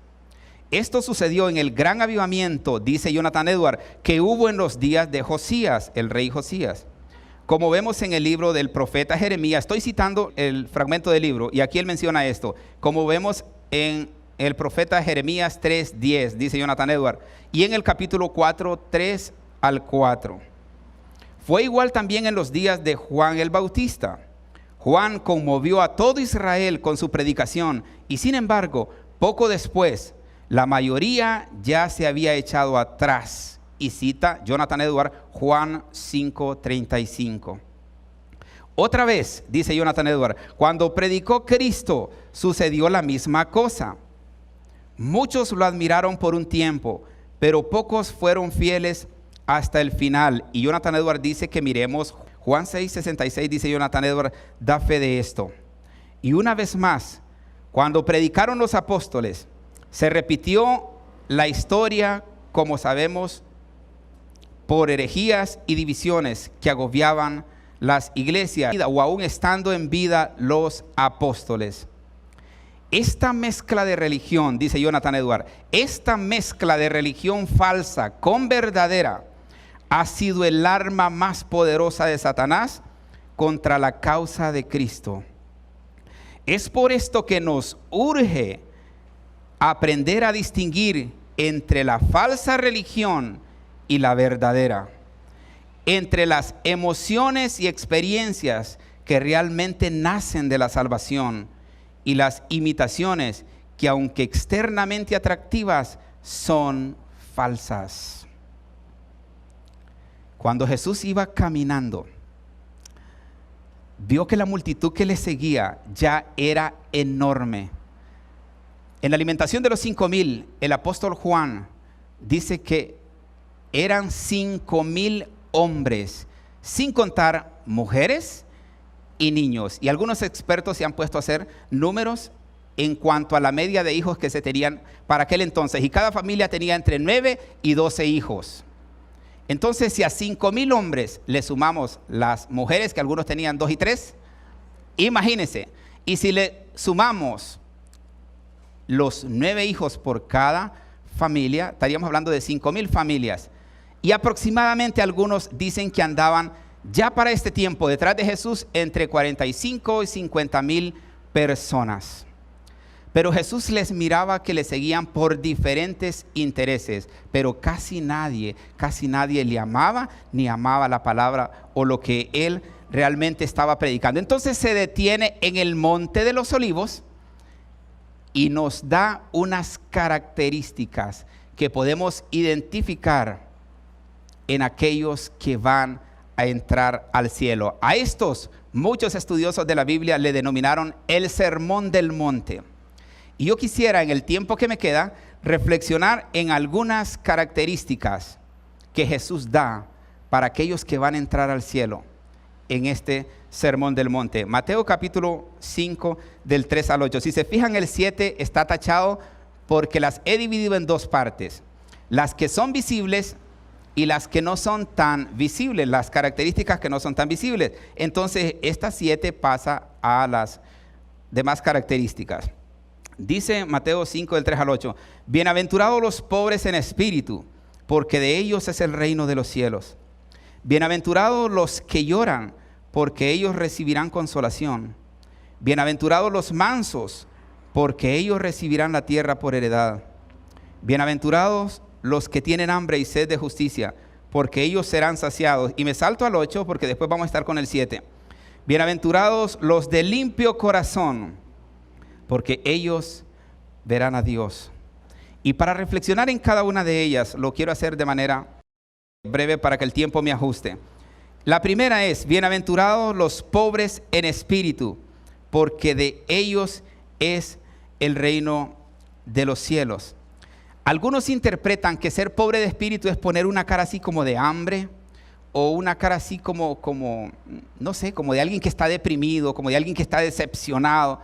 Esto sucedió en el gran avivamiento, dice Jonathan Edwards, que hubo en los días de Josías, el rey Josías. Como vemos en el libro del profeta Jeremías, estoy citando el fragmento del libro y aquí él menciona esto. Como vemos en el profeta Jeremías 3:10, dice Jonathan Edwards, y en el capítulo 4, 3 al 4. Fue igual también en los días de Juan el Bautista. Juan conmovió a todo Israel con su predicación y sin embargo, poco después, la mayoría ya se había echado atrás. Y cita Jonathan Edwards Juan 5:35. Otra vez, dice Jonathan Edwards, cuando predicó Cristo, sucedió la misma cosa. Muchos lo admiraron por un tiempo, pero pocos fueron fieles hasta el final. Y Jonathan Edwards dice que miremos Juan 6:66, dice Jonathan Edwards, da fe de esto. Y una vez más, cuando predicaron los apóstoles, se repitió la historia como sabemos por herejías y divisiones que agobiaban las iglesias, o aún estando en vida los apóstoles. Esta mezcla de religión, dice Jonathan Edward, esta mezcla de religión falsa con verdadera ha sido el arma más poderosa de Satanás contra la causa de Cristo. Es por esto que nos urge aprender a distinguir entre la falsa religión y la verdadera, entre las emociones y experiencias que realmente nacen de la salvación y las imitaciones que, aunque externamente atractivas, son falsas. Cuando Jesús iba caminando, vio que la multitud que le seguía ya era enorme. En la alimentación de los 5,000, el apóstol Juan dice que eran 5,000 hombres, sin contar mujeres y niños. Y algunos expertos se han puesto a hacer números en cuanto a la media de hijos que se tenían para aquel entonces. Y cada familia tenía entre 9 y 12 hijos. Entonces, si a 5,000 hombres le sumamos las mujeres, que algunos tenían 2 y 3, imagínense. Y si le sumamos los 9 hijos por cada familia, estaríamos hablando de 5,000 familias. Y aproximadamente algunos dicen que andaban ya para este tiempo detrás de Jesús entre 45 y 50,000 personas. Pero Jesús les miraba que le seguían por diferentes intereses, pero casi nadie le amaba ni amaba la palabra o lo que él realmente estaba predicando. Entonces se detiene en el Monte de los Olivos y nos da unas características que podemos identificar en aquellos que van a entrar al cielo. A estos muchos estudiosos de la Biblia le denominaron el Sermón del Monte. Y yo quisiera, en el tiempo que me queda, reflexionar en algunas características que Jesús da para aquellos que van a entrar al cielo en este Sermón del Monte. Mateo capítulo 5 del 3 al 8. Si se fijan, el 7 está tachado porque las he dividido en 2 partes. Las que son visibles y las que no son tan visibles, las características que no son tan visibles. Entonces, esta 7 pasa a las demás características. Dice Mateo 5 del 3 al 8, bienaventurados los pobres en espíritu, porque de ellos es el reino de los cielos. Bienaventurados los que lloran, porque ellos recibirán consolación. Bienaventurados los mansos, porque ellos recibirán la tierra por heredad. Bienaventurados los que tienen hambre y sed de justicia, porque ellos serán saciados. Y me salto al 8 porque después vamos a estar con el 7. Bienaventurados los de limpio corazón, porque ellos verán a Dios. Y para reflexionar en cada una de ellas, lo quiero hacer de manera breve para que el tiempo me ajuste. La primera es, bienaventurados los pobres en espíritu, porque de ellos es el reino de los cielos. Algunos interpretan que ser pobre de espíritu es poner una cara así como de hambre, o una cara así como no sé, como de alguien que está deprimido, como de alguien que está decepcionado.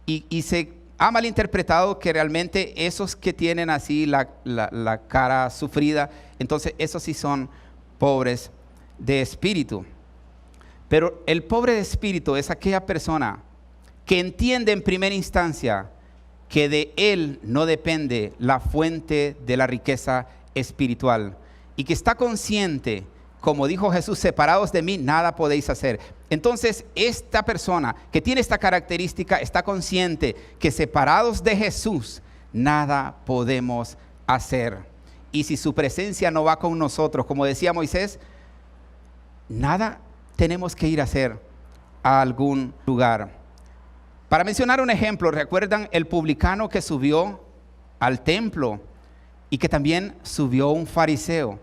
Y se ha malinterpretado que realmente esos que tienen así la cara sufrida, entonces esos sí son pobres de espíritu. Pero el pobre de espíritu es aquella persona que entiende en primera instancia que de él no depende la fuente de la riqueza espiritual y que está consciente, como dijo Jesús, separados de mí nada podéis hacer. Entonces esta persona que tiene esta característica está consciente que separados de Jesús nada podemos hacer. Y si su presencia no va con nosotros, como decía Moisés, nada tenemos que ir a hacer a algún lugar. Para mencionar un ejemplo, ¿recuerdan el publicano que subió al templo y que también subió un fariseo?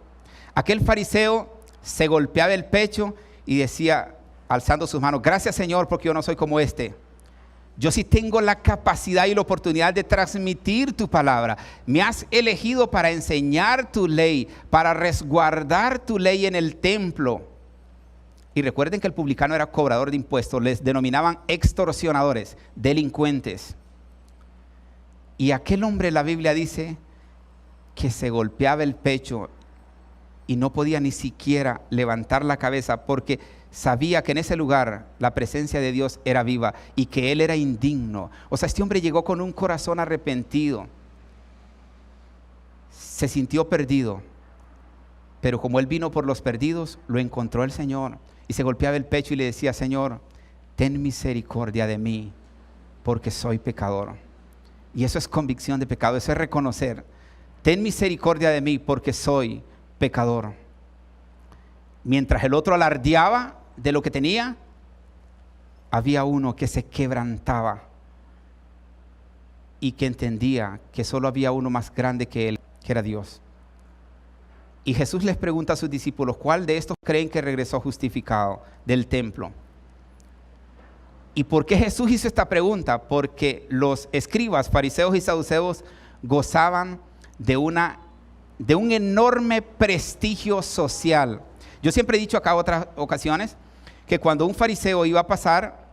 Aquel fariseo se golpeaba el pecho y decía, alzando sus manos, gracias Señor porque yo no soy como este. Yo sí tengo la capacidad y la oportunidad de transmitir tu palabra. Me has elegido para enseñar tu ley, para resguardar tu ley en el templo. Y recuerden que el publicano era cobrador de impuestos, les denominaban extorsionadores, delincuentes. Y aquel hombre, la Biblia dice, que se golpeaba el pecho y no podía ni siquiera levantar la cabeza porque sabía que en ese lugar la presencia de Dios era viva y que él era indigno. O sea, este hombre llegó con un corazón arrepentido. Se sintió perdido, pero como él vino por los perdidos, lo encontró el Señor y se golpeaba el pecho y le decía: Señor, ten misericordia de mí, porque soy pecador. Y eso es convicción de pecado, eso es reconocer: ten misericordia de mí, porque soy pecador. Mientras el otro alardeaba de lo que tenía, había uno que se quebrantaba y que entendía que solo había uno más grande que él, que era Dios. Y Jesús les pregunta a sus discípulos: ¿cuál de estos creen que regresó justificado del templo? ¿Y por qué Jesús hizo esta pregunta? Porque los escribas, fariseos y saduceos gozaban de un enorme prestigio social. Yo siempre he dicho acá otras ocasiones que cuando un fariseo iba a pasar,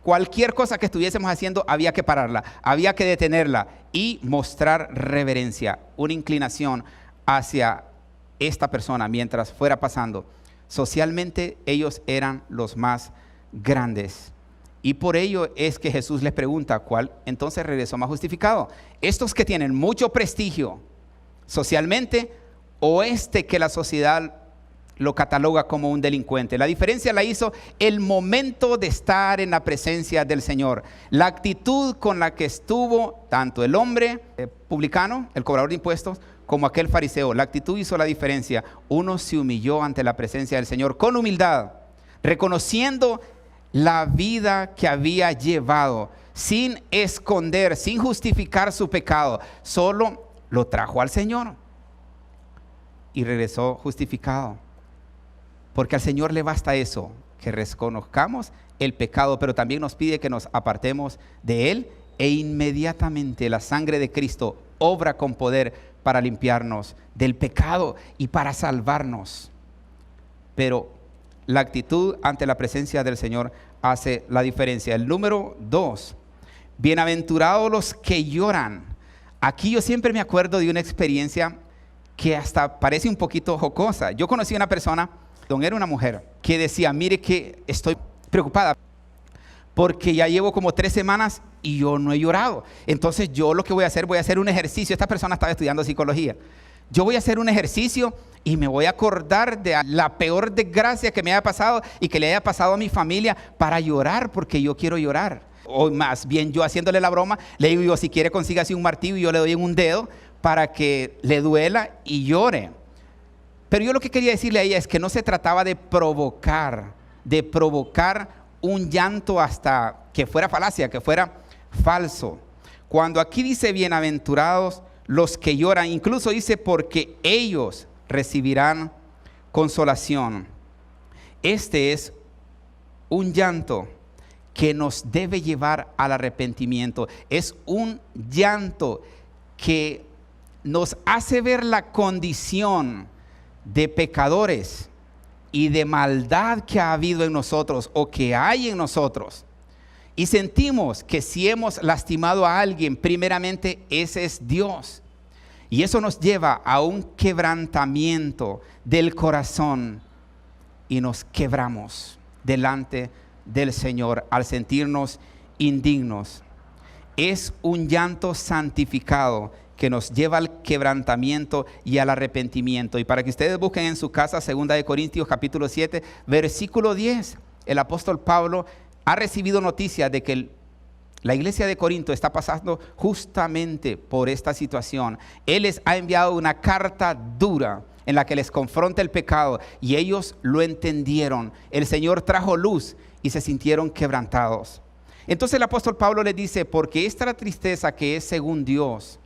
cualquier cosa que estuviésemos haciendo había que pararla, había que detenerla y mostrar reverencia, una inclinación hacia esta persona mientras fuera pasando. Socialmente ellos eran los más grandes. Y por ello es que Jesús les pregunta: ¿cuál entonces regresó más justificado? ¿Estos que tienen mucho prestigio socialmente o este que la sociedad lo cataloga como un delincuente? La diferencia la hizo el momento de estar en la presencia del Señor. La actitud con la que estuvo tanto el hombre publicano, el cobrador de impuestos, como aquel fariseo. La actitud hizo la diferencia. Uno se humilló ante la presencia del Señor con humildad, reconociendo la vida que había llevado, sin esconder, sin justificar su pecado. Solo lo trajo al Señor y regresó justificado. Porque al Señor le basta eso, que reconozcamos el pecado, pero también nos pide que nos apartemos de él, e inmediatamente la sangre de Cristo obra con poder para limpiarnos del pecado y para salvarnos. Pero la actitud ante la presencia del Señor hace la diferencia. El número 2, bienaventurados los que lloran. Aquí yo siempre me acuerdo de una experiencia que hasta parece un poquito jocosa. Yo conocí a una persona, era una mujer, que decía: mire que estoy preocupada porque ya llevo como 3 semanas y yo no he llorado. Entonces yo lo que voy a hacer un ejercicio. Esta persona estaba estudiando psicología. Yo voy a hacer un ejercicio y me voy a acordar de la peor desgracia que me haya pasado y que le haya pasado a mi familia para llorar, porque yo quiero llorar. O más bien yo, haciéndole la broma, le digo yo: si quiere consígase un martillo y yo le doy en un dedo para que le duela y llore. Pero yo lo que quería decirle a ella es que no se trataba de provocar un llanto hasta que fuera falacia, que fuera falso. Cuando aquí dice bienaventurados los que lloran, incluso dice porque ellos recibirán consolación. Este es un llanto que nos debe llevar al arrepentimiento. Es un llanto que nos hace ver la condición de pecadores y de maldad que ha habido en nosotros o que hay en nosotros. Y sentimos que si hemos lastimado a alguien, primeramente ese es Dios. Y eso nos lleva a un quebrantamiento del corazón y nos quebramos delante del Señor al sentirnos indignos. Es un llanto santificado que nos lleva al quebrantamiento y al arrepentimiento. Y para que ustedes busquen en su casa 2 Corintios capítulo 7, versículo 10, el apóstol Pablo ha recibido noticia de que la iglesia de Corinto está pasando justamente por esta situación. Él les ha enviado una carta dura en la que les confronta el pecado y ellos lo entendieron. El Señor trajo luz y se sintieron quebrantados. Entonces el apóstol Pablo les dice: porque esta tristeza que es según Dios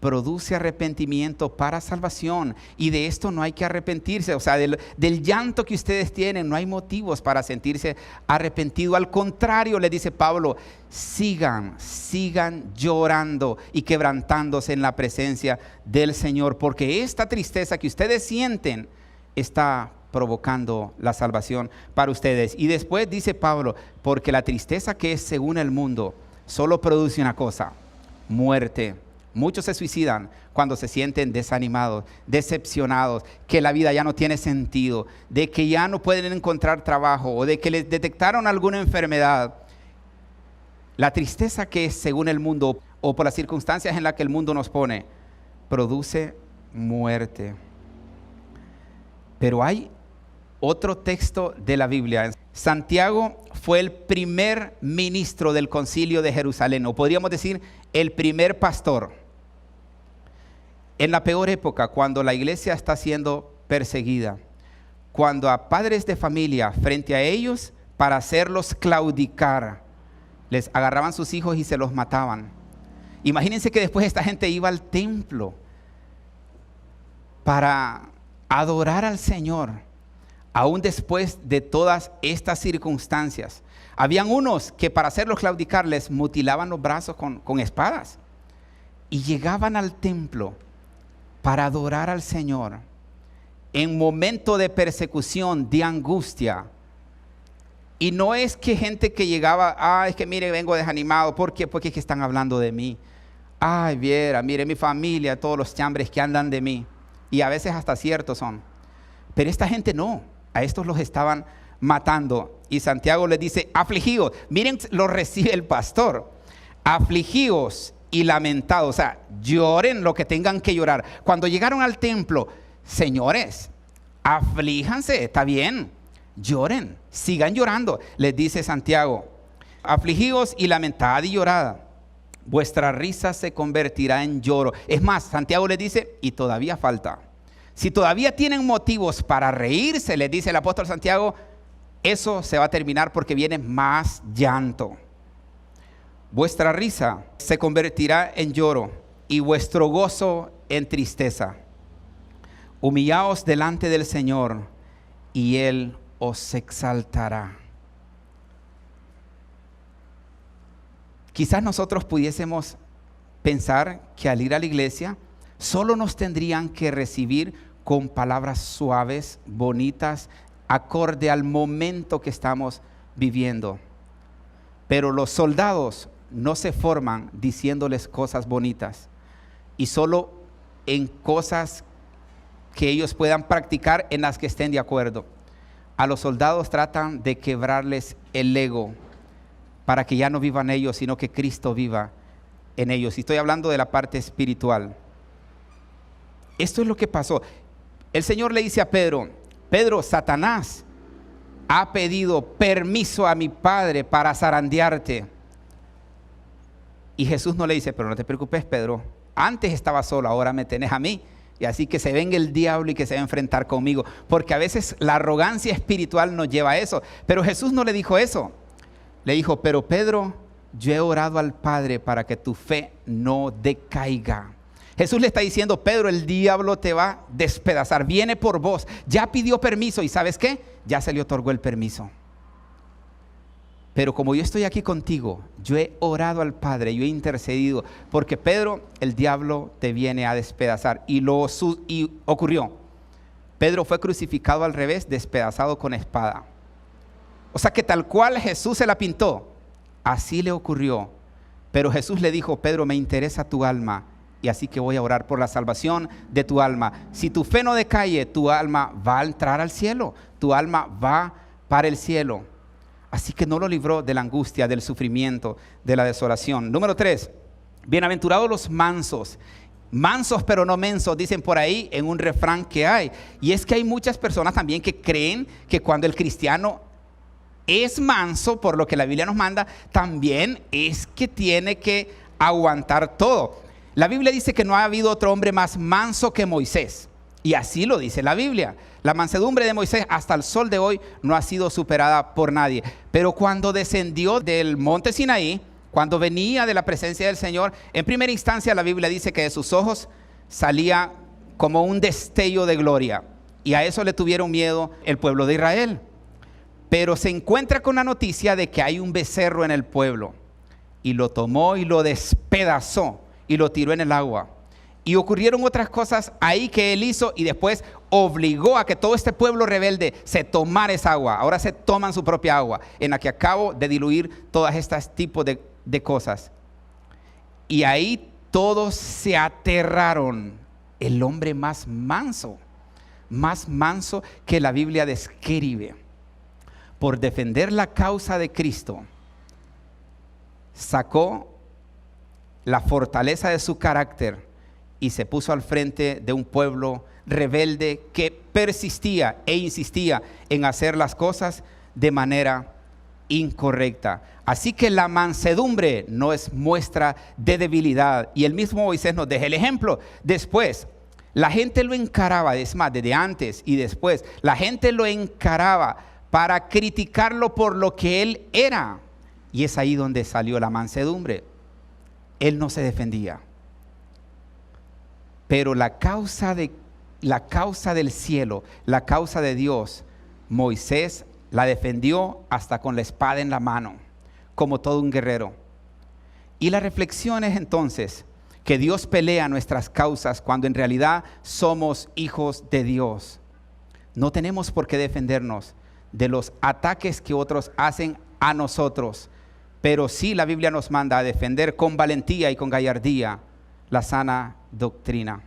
produce arrepentimiento para salvación, y de esto no hay que arrepentirse. O sea, del llanto que ustedes tienen no hay motivos para sentirse arrepentido. Al contrario, le dice Pablo, sigan llorando y quebrantándose en la presencia del Señor, porque esta tristeza que ustedes sienten está provocando la salvación para ustedes. Y después dice Pablo, porque la tristeza que es según el mundo solo produce una cosa: muerte. Muchos se suicidan cuando se sienten desanimados, decepcionados, que la vida ya no tiene sentido, de que ya no pueden encontrar trabajo o de que les detectaron alguna enfermedad. La tristeza que es según el mundo o por las circunstancias en las que el mundo nos pone, produce muerte. Pero hay otro texto de la Biblia. Santiago fue el primer ministro del concilio de Jerusalén, o podríamos decir el primer pastor. En la peor época, cuando la iglesia está siendo perseguida, cuando a padres de familia frente a ellos, para hacerlos claudicar, les agarraban sus hijos y se los mataban. Imagínense que después esta gente iba al templo para adorar al Señor, aún después de todas estas circunstancias. Habían unos que para hacerlos claudicar les mutilaban los brazos con espadas y llegaban al templo para adorar al Señor en momento de persecución, de angustia. Y no es que gente que llegaba, es que mire, vengo desanimado. ¿Por qué? Porque es que están hablando de mí. Ay, mire mi familia, todos los chambres que andan de mí. Y a veces hasta ciertos son. Pero esta gente no, a estos los estaban matando. Y Santiago les dice, afligidos. Miren, lo recibe el pastor. Afligidos y lamentados, o sea, lloren lo que tengan que llorar. Cuando llegaron al templo, señores, aflíjanse, está bien, lloren, sigan llorando, les dice Santiago. Afligidos y lamentad y llorada, vuestra risa se convertirá en lloro. Es más, Santiago les dice, y todavía falta. Si todavía tienen motivos para reírse, les dice el apóstol Santiago, eso se va a terminar porque viene más llanto. Vuestra risa se convertirá en lloro y vuestro gozo en tristeza. Humillaos delante del Señor y Él os exaltará. Quizás nosotros pudiésemos pensar que al ir a la iglesia solo nos tendrían que recibir con palabras suaves, bonitas, acorde al momento que estamos viviendo. Pero los soldados no se forman diciéndoles cosas bonitas y solo en cosas que ellos puedan practicar en las que estén de acuerdo. A los soldados tratan de quebrarles el ego para que ya no vivan ellos, sino que Cristo viva en ellos. Y estoy hablando de la parte espiritual. Esto es lo que pasó. El Señor le dice a Pedro, Pedro, Satanás ha pedido permiso a mi Padre para zarandearte. Y Jesús no le dice, pero no te preocupes, Pedro, antes estaba solo, ahora me tenés a mí. Y así que se venga el diablo y que se va a enfrentar conmigo. Porque a veces la arrogancia espiritual nos lleva a eso. Pero Jesús no le dijo eso. Le dijo, pero Pedro, yo he orado al Padre para que tu fe no decaiga. Jesús le está diciendo, Pedro, el diablo te va a despedazar, viene por vos. Ya pidió permiso y ¿sabes qué? Ya se le otorgó el permiso. Pero como yo estoy aquí contigo, yo he orado al Padre, yo he intercedido, porque Pedro, el diablo te viene a despedazar. Y ocurrió. Pedro fue crucificado al revés, despedazado con espada. O sea que tal cual Jesús se la pintó, así le ocurrió. Pero Jesús le dijo, Pedro, me interesa tu alma, y así que voy a orar por la salvación de tu alma. Si tu fe no decae, tu alma va a entrar al cielo, tu alma va para el cielo. Así que no lo libró de la angustia, del sufrimiento, de la desolación. Número 3, bienaventurados los mansos. Mansos pero no mensos, dicen por ahí en un refrán que hay. Y es que hay muchas personas también que creen que cuando el cristiano es manso, por lo que la Biblia nos manda, también es que tiene que aguantar todo. La Biblia dice que no ha habido otro hombre más manso que Moisés. Y así lo dice la Biblia. La mansedumbre de Moisés hasta el sol de hoy no ha sido superada por nadie. Pero cuando descendió del monte Sinaí, cuando venía de la presencia del Señor, en primera instancia la Biblia dice que de sus ojos salía como un destello de gloria. Y a eso le tuvieron miedo el pueblo de Israel. Pero se encuentra con la noticia de que hay un becerro en el pueblo. Y lo tomó y lo despedazó y lo tiró en el agua. Y ocurrieron otras cosas ahí que él hizo y después obligó a que todo este pueblo rebelde se tomara esa agua. Ahora se toman su propia agua, en la que acabo de diluir todas estas tipos de cosas. Y ahí todos se aterraron. El hombre más manso que la Biblia describe, por defender la causa de Cristo, sacó la fortaleza de su carácter y se puso al frente de un pueblo rebelde que persistía e insistía en hacer las cosas de manera incorrecta. Así que la mansedumbre no es muestra de debilidad, y el mismo Moisés nos deja el ejemplo. Después, la gente lo encaraba, es más, desde antes y después, la gente lo encaraba para criticarlo por lo que él era, y es ahí donde salió la mansedumbre. Él no se defendía, pero la causa del cielo, la causa de Dios, Moisés la defendió hasta con la espada en la mano, como todo un guerrero. Y la reflexión es entonces que Dios pelea nuestras causas cuando en realidad somos hijos de Dios. No tenemos por qué defendernos de los ataques que otros hacen a nosotros, pero sí la Biblia nos manda a defender con valentía y con gallardía la sana doctrina.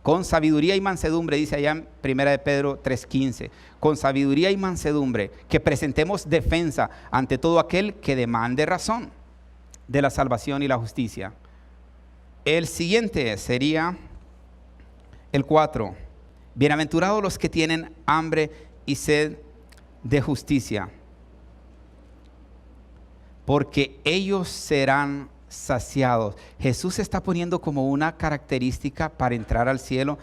Con sabiduría y mansedumbre, dice allá en 1 de Pedro 3:15, con sabiduría y mansedumbre, que presentemos defensa ante todo aquel que demande razón de la salvación y la justicia. El siguiente sería el 4. Bienaventurados los que tienen hambre y sed de justicia, porque ellos serán saciados. Jesús está poniendo como una característica para entrar al cielo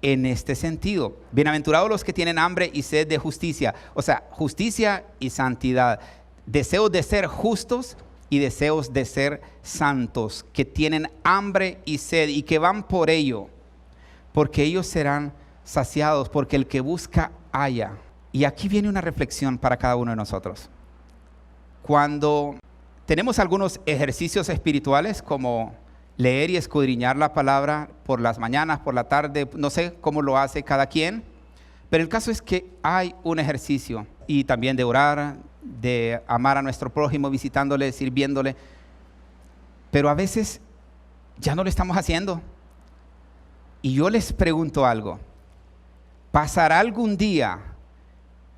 en este sentido. Bienaventurados los que tienen hambre y sed de justicia, o sea, justicia y santidad, deseos de ser justos y deseos de ser santos, que tienen hambre y sed y que van por ello, porque ellos serán saciados, porque el que busca halla. Y aquí viene una reflexión para cada uno de nosotros. Cuando tenemos algunos ejercicios espirituales como leer y escudriñar la palabra por las mañanas, por la tarde, no sé cómo lo hace cada quien, pero el caso es que hay un ejercicio, y también de orar, de amar a nuestro prójimo, visitándole, sirviéndole, pero a veces ya no lo estamos haciendo. Y yo les pregunto algo: ¿pasará algún día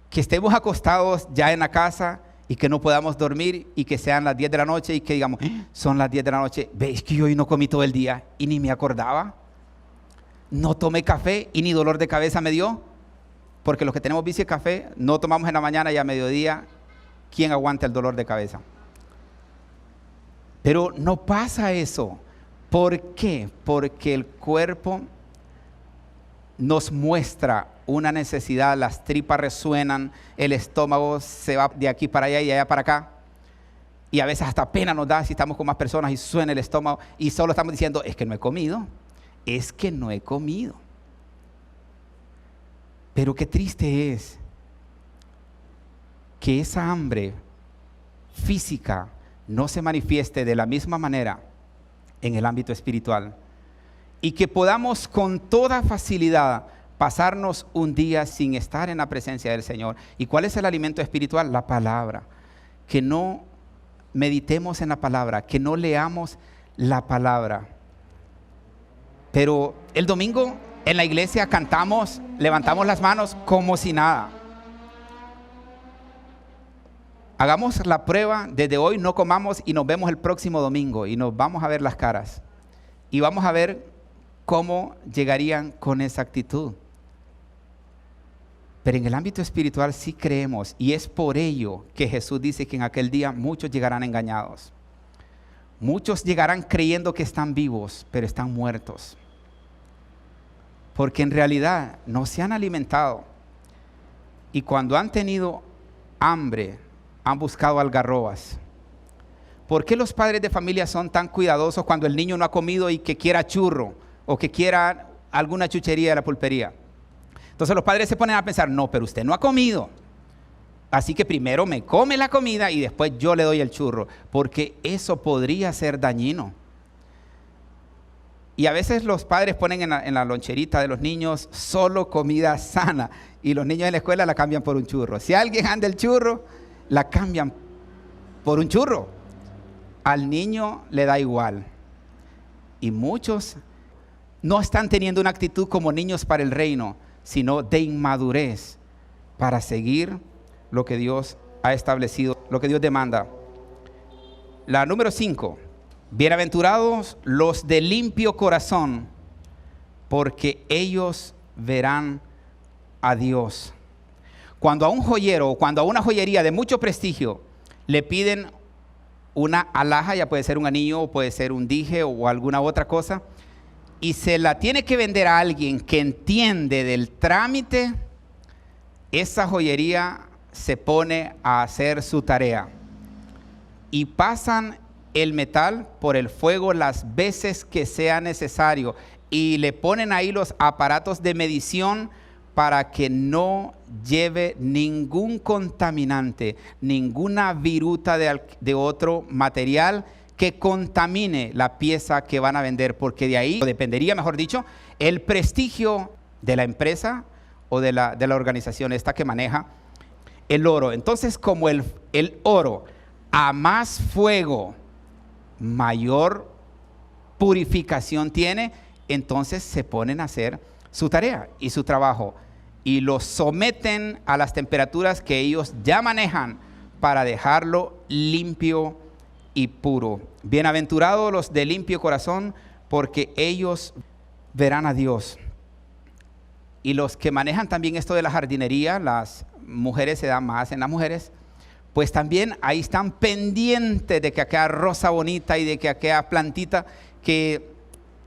que estemos acostados ya en la casa y que no podamos dormir y que sean las 10 de la noche y que digamos, son las 10 de la noche, veis que yo hoy no comí todo el día y ni me acordaba, no tomé café y ni dolor de cabeza me dio? Porque los que tenemos vicio de café no tomamos en la mañana y a mediodía, ¿quién aguanta el dolor de cabeza? Pero no pasa eso. ¿Por qué? Porque el cuerpo nos muestra una necesidad, las tripas resuenan, el estómago se va de aquí para allá y de allá para acá, y a veces hasta pena nos da si estamos con más personas y suena el estómago y solo estamos diciendo, es que no he comido, es que no he comido. Pero qué triste es que esa hambre física no se manifieste de la misma manera en el ámbito espiritual, y que podamos con toda facilidad pasarnos un día sin estar en la presencia del Señor. ¿Y cuál es el alimento espiritual? La palabra. Que no meditemos en la palabra, que no leamos la palabra. Pero el domingo en la iglesia cantamos, levantamos las manos como si nada. Hagamos la prueba, desde hoy no comamos y nos vemos el próximo domingo y nos vamos a ver las caras. Y vamos a ver cómo llegarían con esa actitud. Pero en el ámbito espiritual sí creemos, y es por ello que Jesús dice que en aquel día muchos llegarán engañados. Muchos llegarán creyendo que están vivos, pero están muertos. Porque en realidad no se han alimentado. Y cuando han tenido hambre, han buscado algarrobas. ¿Por qué los padres de familia son tan cuidadosos cuando el niño no ha comido y que quiera churro o que quiera alguna chuchería de la pulpería? Entonces los padres se ponen a pensar, no, pero usted no ha comido, así que primero me come la comida y después yo le doy el churro, porque eso podría ser dañino. Y a veces los padres ponen en la loncherita de los niños solo comida sana, y los niños en la escuela la cambian por un churro. Si alguien anda el churro, la cambian por un churro. Al niño le da igual. Y muchos no están teniendo una actitud como niños para el reino, sino de inmadurez para seguir lo que Dios ha establecido, lo que Dios demanda. La número 5, bienaventurados los de limpio corazón, porque ellos verán a Dios. Cuando a un joyero o cuando a una joyería de mucho prestigio le piden una alhaja, ya puede ser un anillo o puede ser un dije o alguna otra cosa, y se la tiene que vender a alguien que entiende del trámite, esa joyería se pone a hacer su tarea y pasan el metal por el fuego las veces que sea necesario y le ponen ahí los aparatos de medición para que no lleve ningún contaminante, ninguna viruta de otro material que contamine la pieza que van a vender, porque de ahí dependería, mejor dicho, el prestigio de la empresa o de la organización esta que maneja el oro. Entonces, como el oro a más fuego, mayor purificación tiene, entonces se ponen a hacer su tarea y su trabajo y lo someten a las temperaturas que ellos ya manejan para dejarlo limpio y puro. Bienaventurados los de limpio corazón, porque ellos verán a Dios. Y los que manejan también esto de la jardinería, las mujeres se dan más en las mujeres, pues también ahí están pendientes de que aquella rosa bonita y de que aquella plantita que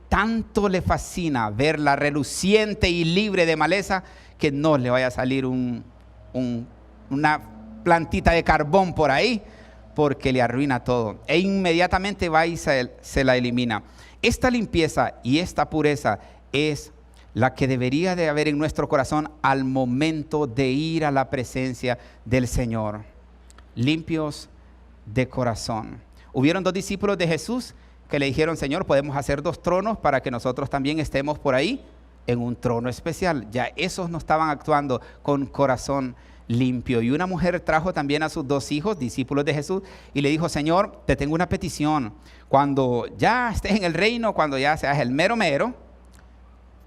tanto le fascina verla reluciente y libre de maleza, que no le vaya a salir una plantita de carbón por ahí, porque le arruina todo. E inmediatamente va y se la elimina. Esta limpieza y esta pureza es la que debería de haber en nuestro corazón al momento de ir a la presencia del Señor. Limpios de corazón. Hubieron 2 discípulos de Jesús que le dijeron: Señor, podemos hacer 2 tronos para que nosotros también estemos por ahí en un trono especial. Ya esos no estaban actuando con corazón limpio. Y una mujer trajo también a sus 2 hijos, discípulos de Jesús, y le dijo: Señor, te tengo una petición. Cuando ya estés en el reino, cuando ya seas el mero mero,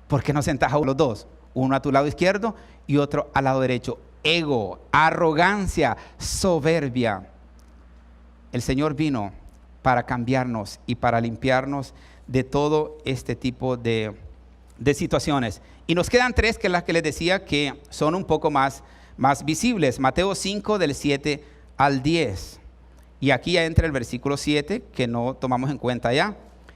¿por qué no sentás a los 2? Uno a tu lado izquierdo y otro al lado derecho. Ego, arrogancia, soberbia. El Señor vino para cambiarnos y para limpiarnos de todo este tipo de situaciones. Y nos quedan 3 que las que les decía que son un poco más visibles. Mateo 5 del 7 al 10. Y aquí ya entra el versículo 7 que no tomamos en cuenta ya.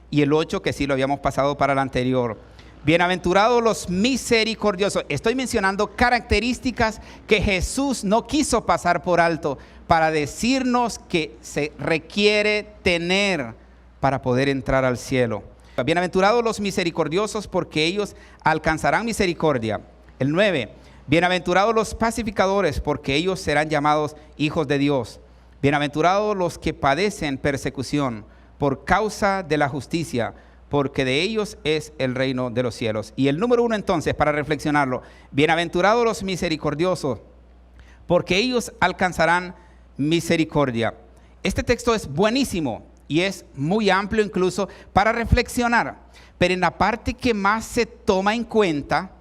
Y el 8 que sí lo habíamos pasado para el anterior. Bienaventurados los misericordiosos. Estoy mencionando características que Jesús no quiso pasar por alto para decirnos que se requiere tener para poder entrar al cielo. Bienaventurados los misericordiosos, porque ellos alcanzarán misericordia. El 9. Bienaventurados los pacificadores, porque ellos serán llamados hijos de Dios. Bienaventurados los que padecen persecución por causa de la justicia, porque de ellos es el reino de los cielos. Y el número 1 entonces, para reflexionarlo: bienaventurados los misericordiosos, porque ellos alcanzarán misericordia. Este texto es buenísimo y es muy amplio incluso para reflexionar, pero en la parte que más se toma en cuenta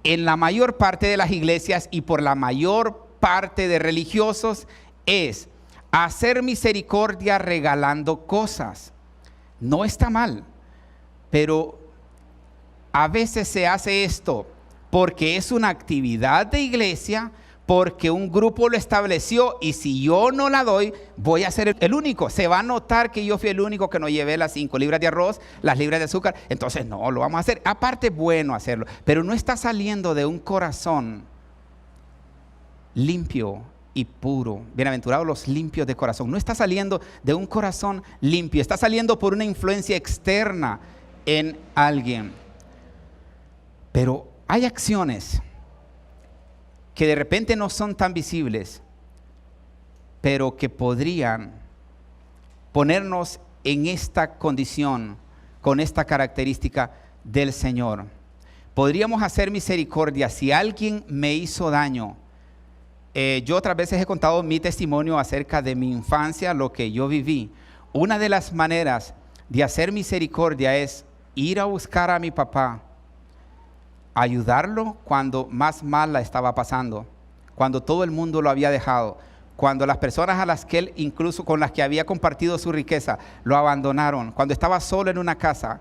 en la mayor parte de las iglesias y por la mayor parte de religiosos es hacer misericordia regalando cosas. No está mal, pero a veces se hace esto porque es una actividad de iglesia, porque un grupo lo estableció, y si yo no la doy, voy a ser el único. Se va a notar que yo fui el único que no llevé las 5 libras de arroz, las libras de azúcar. Entonces no, lo vamos a hacer. Aparte, bueno hacerlo, pero no está saliendo de un corazón limpio y puro. Bienaventurados los limpios de corazón. No está saliendo de un corazón limpio, está saliendo por una influencia externa en alguien. Pero hay acciones que de repente no son tan visibles, pero que podrían ponernos en esta condición, con esta característica del Señor. Podríamos hacer misericordia si alguien me hizo daño. Yo otras veces he contado mi testimonio acerca de mi infancia, lo que yo viví. Una de las maneras de hacer misericordia es ir a buscar a mi papá, ayudarlo cuando más mal la estaba pasando, cuando todo el mundo lo había dejado, cuando las personas a las que él, incluso con las que había compartido su riqueza, lo abandonaron, cuando estaba solo en una casa.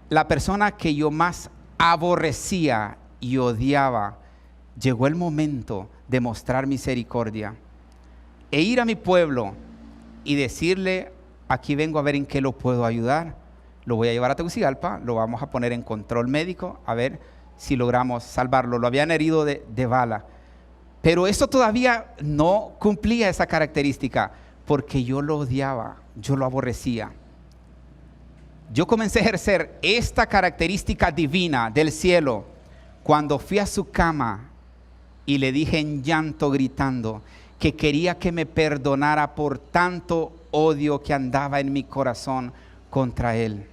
La persona que yo más aborrecía y odiaba, llegó el momento de mostrar misericordia e ir a mi pueblo y decirle: aquí vengo a ver en qué lo puedo ayudar, lo voy a llevar a Tegucigalpa, lo vamos a poner en control médico, a ver si logramos salvarlo. Lo habían herido de bala, pero eso todavía no cumplía esa característica, porque yo lo odiaba, yo lo aborrecía. Yo comencé a ejercer esta característica divina del cielo cuando fui a su cama y le dije en llanto, gritando, que quería que me perdonara por tanto odio que andaba en mi corazón contra él.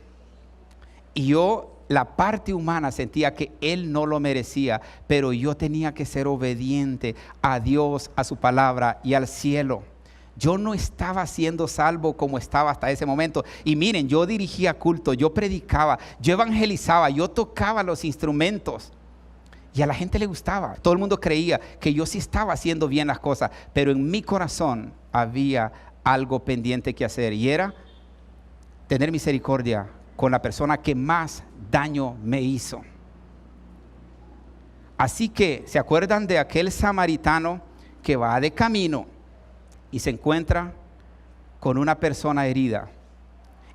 Y yo, la parte humana, sentía que él no lo merecía, pero yo tenía que ser obediente a Dios, a su palabra y al cielo. Yo no estaba siendo salvo como estaba hasta ese momento. Y miren, yo dirigía culto, yo predicaba, yo evangelizaba, yo tocaba los instrumentos. Y a la gente le gustaba. Todo el mundo creía que yo sí estaba haciendo bien las cosas, pero en mi corazón había algo pendiente que hacer, y era tener misericordia con la persona que más daño me hizo. Así que, ¿se acuerdan de aquel samaritano que va de camino y se encuentra con una persona herida?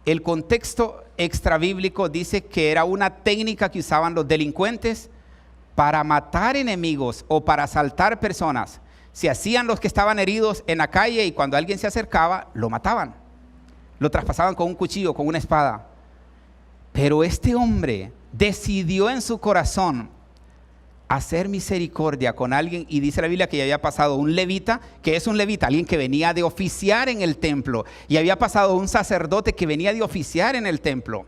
El contexto extrabíblico dice que era una técnica que usaban los delincuentes para matar enemigos o para asaltar personas. Se hacían los que estaban heridos en la calle, y cuando alguien se acercaba, lo mataban. Lo traspasaban con un cuchillo, con una espada. Pero este hombre decidió en su corazón hacer misericordia con alguien, y dice la Biblia que ya había pasado un levita. ¿Qué es un levita? Alguien que venía de oficiar en el templo, y había pasado un sacerdote que venía de oficiar en el templo.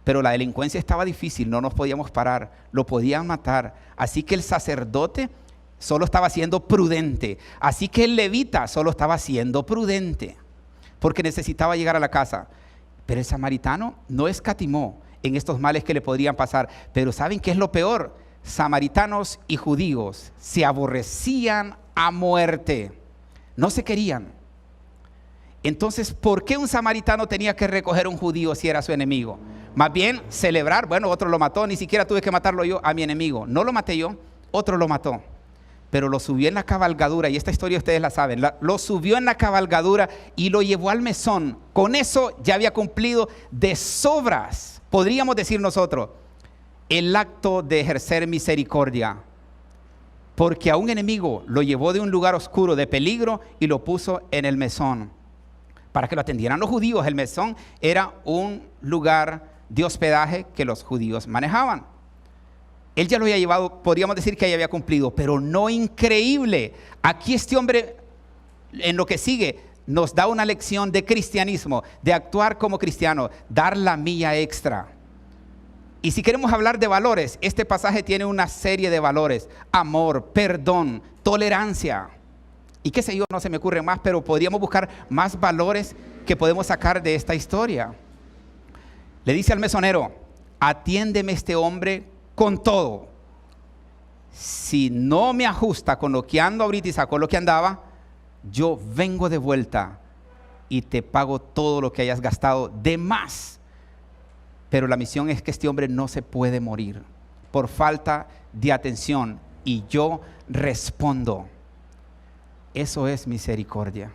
Pero la delincuencia estaba difícil, no nos podíamos parar, lo podían matar. Así que el sacerdote solo estaba siendo prudente, así que el levita solo estaba siendo prudente, porque necesitaba llegar a la casa. Pero el samaritano no escatimó en estos males que le podrían pasar. Pero ¿saben qué es lo peor? Samaritanos y judíos se aborrecían a muerte, no se querían. Entonces, ¿por qué un samaritano tenía que recoger a un judío si era su enemigo? Más bien celebrar: bueno, otro lo mató, ni siquiera tuve que matarlo yo a mi enemigo. No lo maté yo, otro lo mató. Pero lo subió en la cabalgadura, y esta historia ustedes la saben. Lo subió en la cabalgadura y lo llevó al mesón. Con eso ya había cumplido de sobras, podríamos decir nosotros, el acto de ejercer misericordia. Porque a un enemigo lo llevó de un lugar oscuro, de peligro, y lo puso en el mesón para que lo atendieran los judíos. El mesón era un lugar de hospedaje que los judíos manejaban. Él ya lo había llevado, podríamos decir que ya había cumplido, pero no increíble. Aquí este hombre, en lo que sigue, nos da una lección de cristianismo, de actuar como cristiano, dar la milla extra. Y si queremos hablar de valores, este pasaje tiene una serie de valores: amor, perdón, tolerancia. Y qué sé yo, no se me ocurre más, pero podríamos buscar más valores que podemos sacar de esta historia. Le dice al mesonero: atiéndeme este hombre con todo. Si no me ajusta con lo que ando ahorita y saco lo que andaba, yo vengo de vuelta y te pago todo lo que hayas gastado de más. Pero la misión es que este hombre no se puede morir por falta de atención, y yo respondo. Eso es misericordia.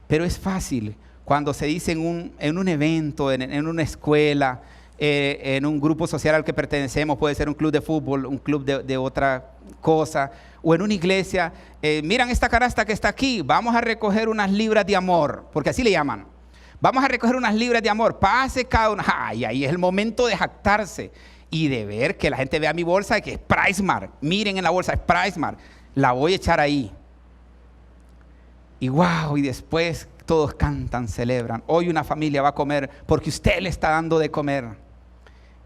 Pero es fácil cuando se dice en un evento, en una escuela, en un grupo social al que pertenecemos, puede ser un club de fútbol, un club de otra cosa, o en una iglesia: miran esta canasta que está aquí, vamos a recoger unas libras de amor, porque así le llaman. Vamos a recoger unas libras de amor, pase cada una. Y ahí es el momento de jactarse y de ver que la gente vea mi bolsa, que es PriceMart. Miren en la bolsa, es PriceMart. La voy a echar ahí. Y wow, y después todos cantan, celebran. Hoy una familia va a comer porque usted le está dando de comer.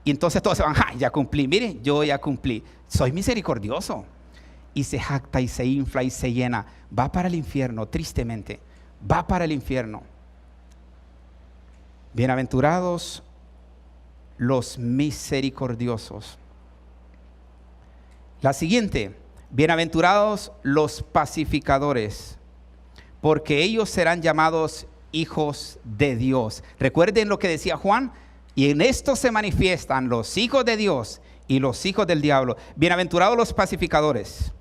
Y entonces todos se van: ya cumplí, mire, yo ya cumplí. Soy misericordioso. Y se jacta y se infla y se llena. Va para el infierno, tristemente. Va para el infierno. Bienaventurados los misericordiosos. La siguiente, bienaventurados los pacificadores, porque ellos serán llamados hijos de Dios. Recuerden lo que decía Juan, y en esto se manifiestan los hijos de Dios y los hijos del diablo. Bienaventurados los pacificadores,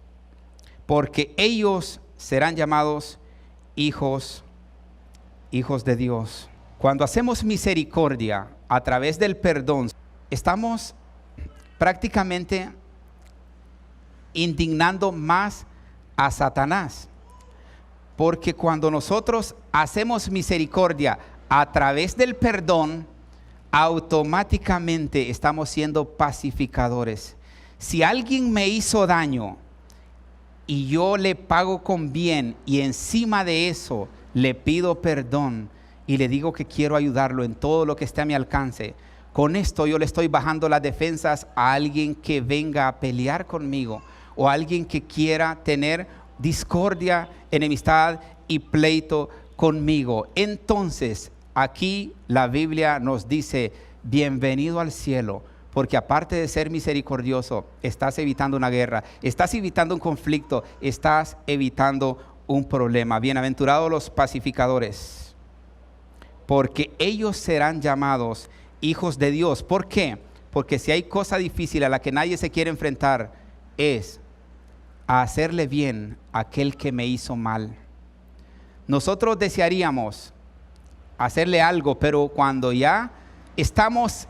porque ellos serán llamados hijos de Dios. Cuando hacemos misericordia a través del perdón, estamos prácticamente indignando más a Satanás. Porque cuando nosotros hacemos misericordia a través del perdón, automáticamente estamos siendo pacificadores. Si alguien me hizo daño y yo le pago con bien y encima de eso le pido perdón y le digo que quiero ayudarlo en todo lo que esté a mi alcance, con esto yo le estoy bajando las defensas a alguien que venga a pelear conmigo o a alguien que quiera tener discordia, enemistad y pleito conmigo. Entonces, aquí la Biblia nos dice, bienvenido al cielo, porque aparte de ser misericordioso, estás evitando una guerra, estás evitando un conflicto, estás evitando un problema. Bienaventurados los pacificadores, porque ellos serán llamados hijos de Dios. ¿Por qué? Porque si hay cosa difícil a la que nadie se quiere enfrentar, es a hacerle bien a aquel que me hizo mal. Nosotros desearíamos hacerle algo, pero cuando ya estamos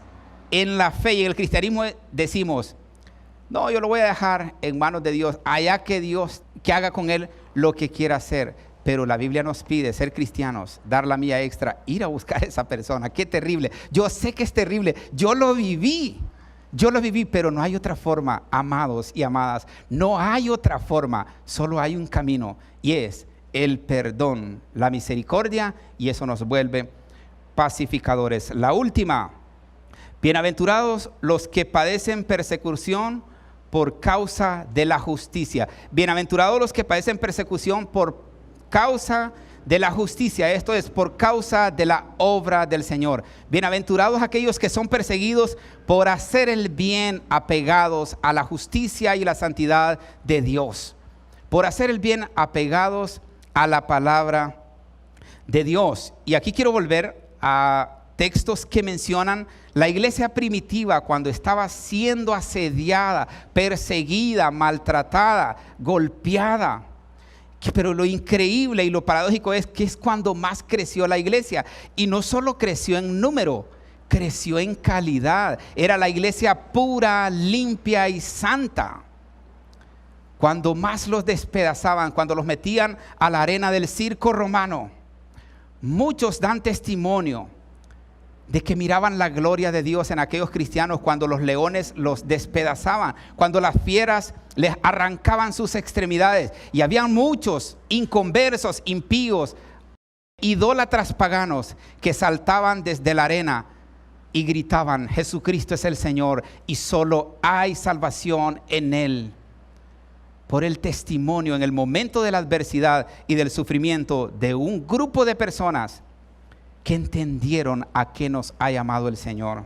en la fe y en el cristianismo decimos, no, yo lo voy a dejar en manos de Dios, allá que Dios, que haga con él lo que quiera hacer. Pero la Biblia nos pide ser cristianos, dar la milla extra, ir a buscar a esa persona. Qué terrible. Yo sé que es terrible. Yo lo viví, pero no hay otra forma, amados y amadas. No hay otra forma, solo hay un camino y es el perdón, la misericordia, y eso nos vuelve pacificadores. La última, bienaventurados los que padecen persecución por causa de la justicia. Bienaventurados los que padecen persecución por causa de la justicia, esto es por causa de la obra del Señor. Bienaventurados aquellos que son perseguidos por hacer el bien, apegados a la justicia y la santidad de Dios, por hacer el bien, apegados a la palabra de Dios. Y aquí quiero volver a textos que mencionan la iglesia primitiva cuando estaba siendo asediada, perseguida, maltratada, golpeada. Pero lo increíble y lo paradójico es que es cuando más creció la iglesia. Y no solo creció en número, creció en calidad. Era la iglesia pura, limpia y santa. Cuando más los despedazaban, cuando los metían a la arena del circo romano, muchos dan testimonio de que miraban la gloria de Dios en aquellos cristianos cuando los leones los despedazaban, cuando las fieras les arrancaban sus extremidades. Y habían muchos inconversos, impíos, idólatras paganos que saltaban desde la arena y gritaban, Jesucristo es el Señor y solo hay salvación en Él. Por el testimonio en el momento de la adversidad y del sufrimiento de un grupo de personas que entendieron a qué nos ha llamado el Señor.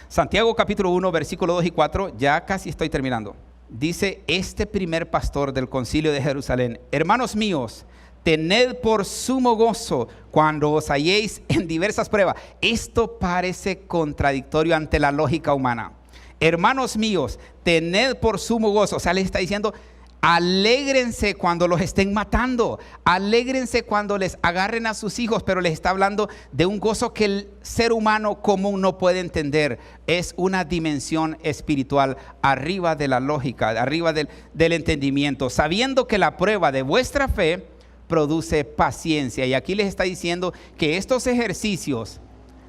Santiago capítulo 1, versículo 2 y 4, ya casi estoy terminando. Dice este primer pastor del concilio de Jerusalén, hermanos míos, tened por sumo gozo cuando os halléis en diversas pruebas. Esto parece contradictorio ante la lógica humana. Hermanos míos, tened por sumo gozo. O sea, les está diciendo, alégrense cuando los estén matando, alégrense cuando les agarren a sus hijos, pero les está hablando de un gozo que el ser humano común no puede entender. Es una dimensión espiritual arriba de la lógica, arriba del entendimiento, sabiendo que la prueba de vuestra fe produce paciencia. Y aquí les está diciendo que estos ejercicios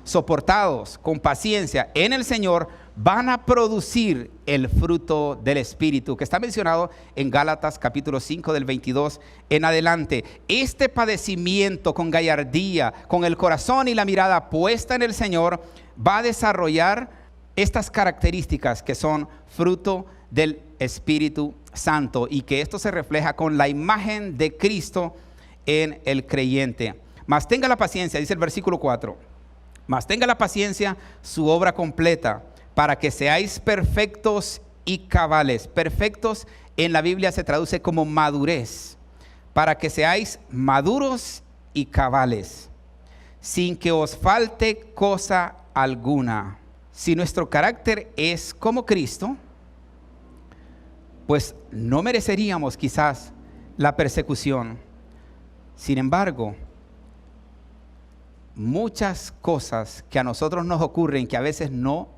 soportados con paciencia en el Señor van a producir el fruto del Espíritu, que está mencionado en Gálatas capítulo 5 del 22 en adelante. Este padecimiento con gallardía, con el corazón y la mirada puesta en el Señor, va a desarrollar estas características que son fruto del Espíritu Santo, y que esto se refleja con la imagen de Cristo en el creyente. Mas tenga la paciencia, dice el versículo 4, Mas tenga la paciencia su obra completa, para que seáis perfectos y cabales. Perfectos en la Biblia se traduce como madurez. Para que seáis maduros y cabales, sin que os falte cosa alguna. Si nuestro carácter es como Cristo, pues no mereceríamos quizás la persecución. Sin embargo, muchas cosas que a nosotros nos ocurren, que a veces no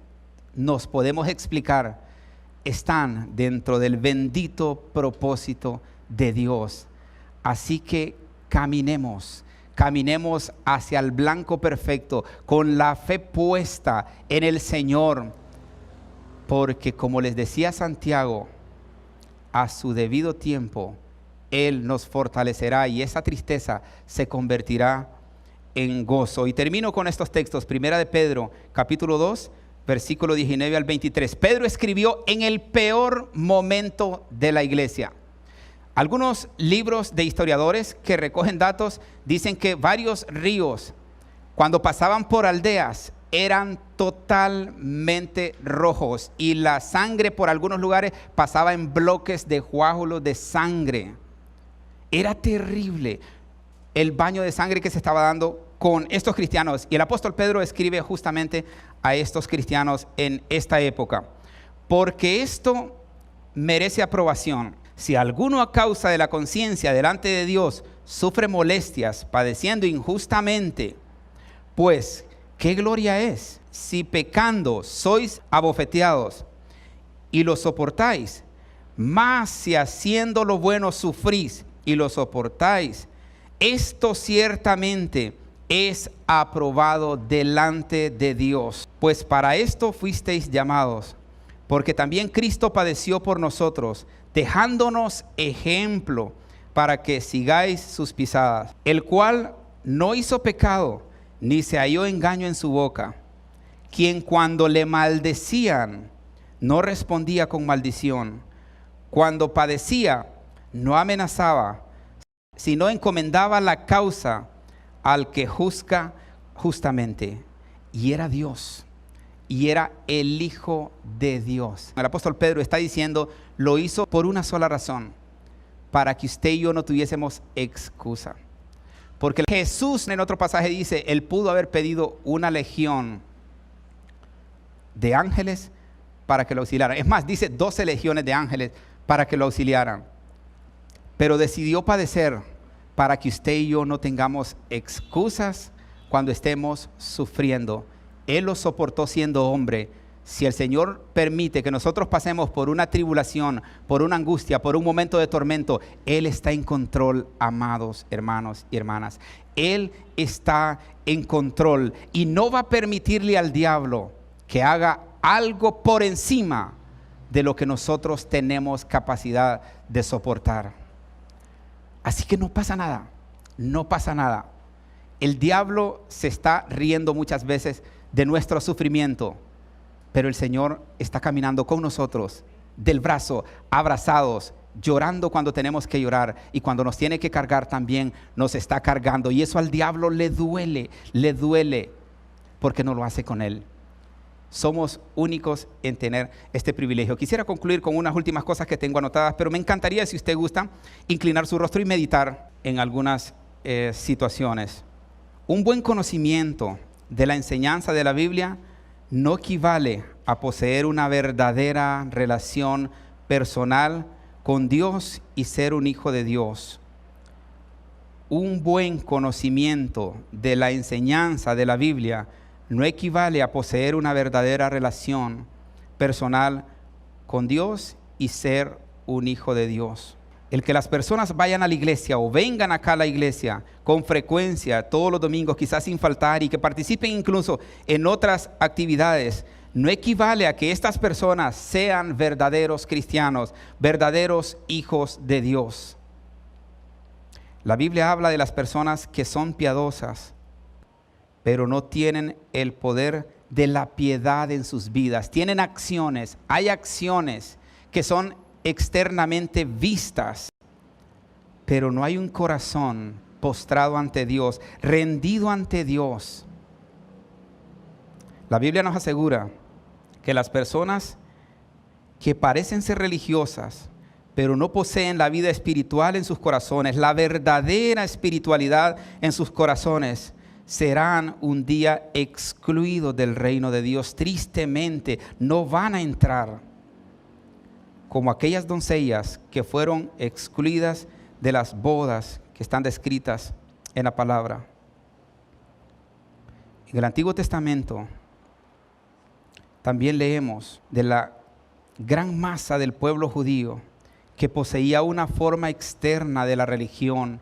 nos podemos explicar, están dentro del bendito propósito de Dios. Así que caminemos hacia el blanco perfecto, con la fe puesta en el Señor, porque como les decía Santiago, a su debido tiempo Él nos fortalecerá y esa tristeza se convertirá en gozo. Y termino con estos textos. Primera de Pedro, capítulo 2, versículo 19 al 23. Pedro escribió en el peor momento de la iglesia. Algunos libros de historiadores que recogen datos dicen que varios ríos, cuando pasaban por aldeas, eran totalmente rojos y la sangre por algunos lugares pasaba en bloques de coágulos de sangre. Era terrible el baño de sangre que se estaba dando con estos cristianos. Y el apóstol Pedro escribe justamente a estos cristianos en esta época. Porque esto merece aprobación. Si alguno a causa de la conciencia delante de Dios sufre molestias, padeciendo injustamente, pues ¿qué gloria es? Si pecando sois abofeteados y lo soportáis, mas si haciendo lo bueno sufrís y lo soportáis, esto ciertamente es aprobado delante de Dios. Pues para esto fuisteis llamados, porque también Cristo padeció por nosotros, dejándonos ejemplo para que sigáis sus pisadas, el cual no hizo pecado, ni se halló engaño en su boca, quien cuando le maldecían no respondía con maldición, cuando padecía no amenazaba, sino encomendaba la causa al que juzga justamente. Y era Dios, y era el Hijo de Dios. El apóstol Pedro está diciendo, lo hizo por una sola razón, para que usted y yo no tuviésemos excusa. Porque Jesús en otro pasaje dice, él pudo haber pedido una legión de ángeles para que lo auxiliaran. Es más, dice 12 legiones de ángeles para que lo auxiliaran. Pero decidió padecer para que usted y yo no tengamos excusas cuando estemos sufriendo. Él lo soportó siendo hombre. Si el Señor permite que nosotros pasemos por una tribulación, por una angustia, por un momento de tormento, Él está en control, amados hermanos y hermanas. Él está en control y no va a permitirle al diablo que haga algo por encima de lo que nosotros tenemos capacidad de soportar. Así que no pasa nada, no pasa nada. El diablo se está riendo muchas veces de nuestro sufrimiento, pero el Señor está caminando con nosotros, del brazo, abrazados, llorando cuando tenemos que llorar, y cuando nos tiene que cargar también nos está cargando, y eso al diablo le duele, porque no lo hace con él. Somos únicos en tener este privilegio. Quisiera concluir con unas últimas cosas que tengo anotadas, pero me encantaría, si usted gusta, inclinar su rostro y meditar en algunas situaciones. Un buen conocimiento de la enseñanza de la Biblia no equivale a poseer una verdadera relación personal con Dios y ser un hijo de Dios. Un buen conocimiento de la enseñanza de la Biblia no equivale a poseer una verdadera relación personal con Dios y ser un hijo de Dios. El que las personas vayan a la iglesia o vengan acá a la iglesia con frecuencia todos los domingos, quizás sin faltar, y que participen incluso en otras actividades, no equivale a que estas personas sean verdaderos cristianos, verdaderos hijos de Dios. La Biblia habla de las personas que son piadosas, pero no tienen el poder de la piedad en sus vidas. Tienen acciones, hay acciones que son externamente vistas, pero no hay un corazón postrado ante Dios, rendido ante Dios. La Biblia nos asegura que las personas que parecen ser religiosas, pero no poseen la vida espiritual en sus corazones, la verdadera espiritualidad en sus corazones, serán un día excluidos del reino de Dios. Tristemente, no van a entrar como aquellas doncellas que fueron excluidas de las bodas que están descritas en la palabra. En el Antiguo Testamento también leemos de la gran masa del pueblo judío que poseía una forma externa de la religión.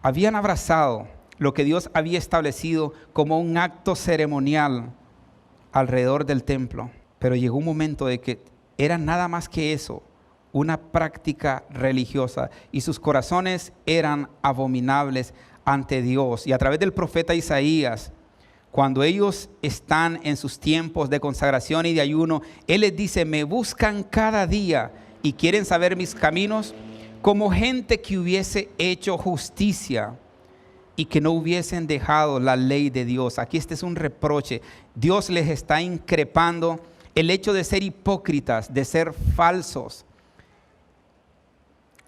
Habían abrazado lo que Dios había establecido como un acto ceremonial alrededor del templo, pero llegó un momento de que era nada más que eso, una práctica religiosa, y sus corazones eran abominables ante Dios. Y a través del profeta Isaías, cuando ellos están en sus tiempos de consagración y de ayuno, Él les dice: me buscan cada día y quieren saber mis caminos, como gente que hubiese hecho justicia y que no hubiesen dejado la ley de Dios. Aquí este es un reproche. Dios les está increpando el hecho de ser hipócritas, de ser falsos,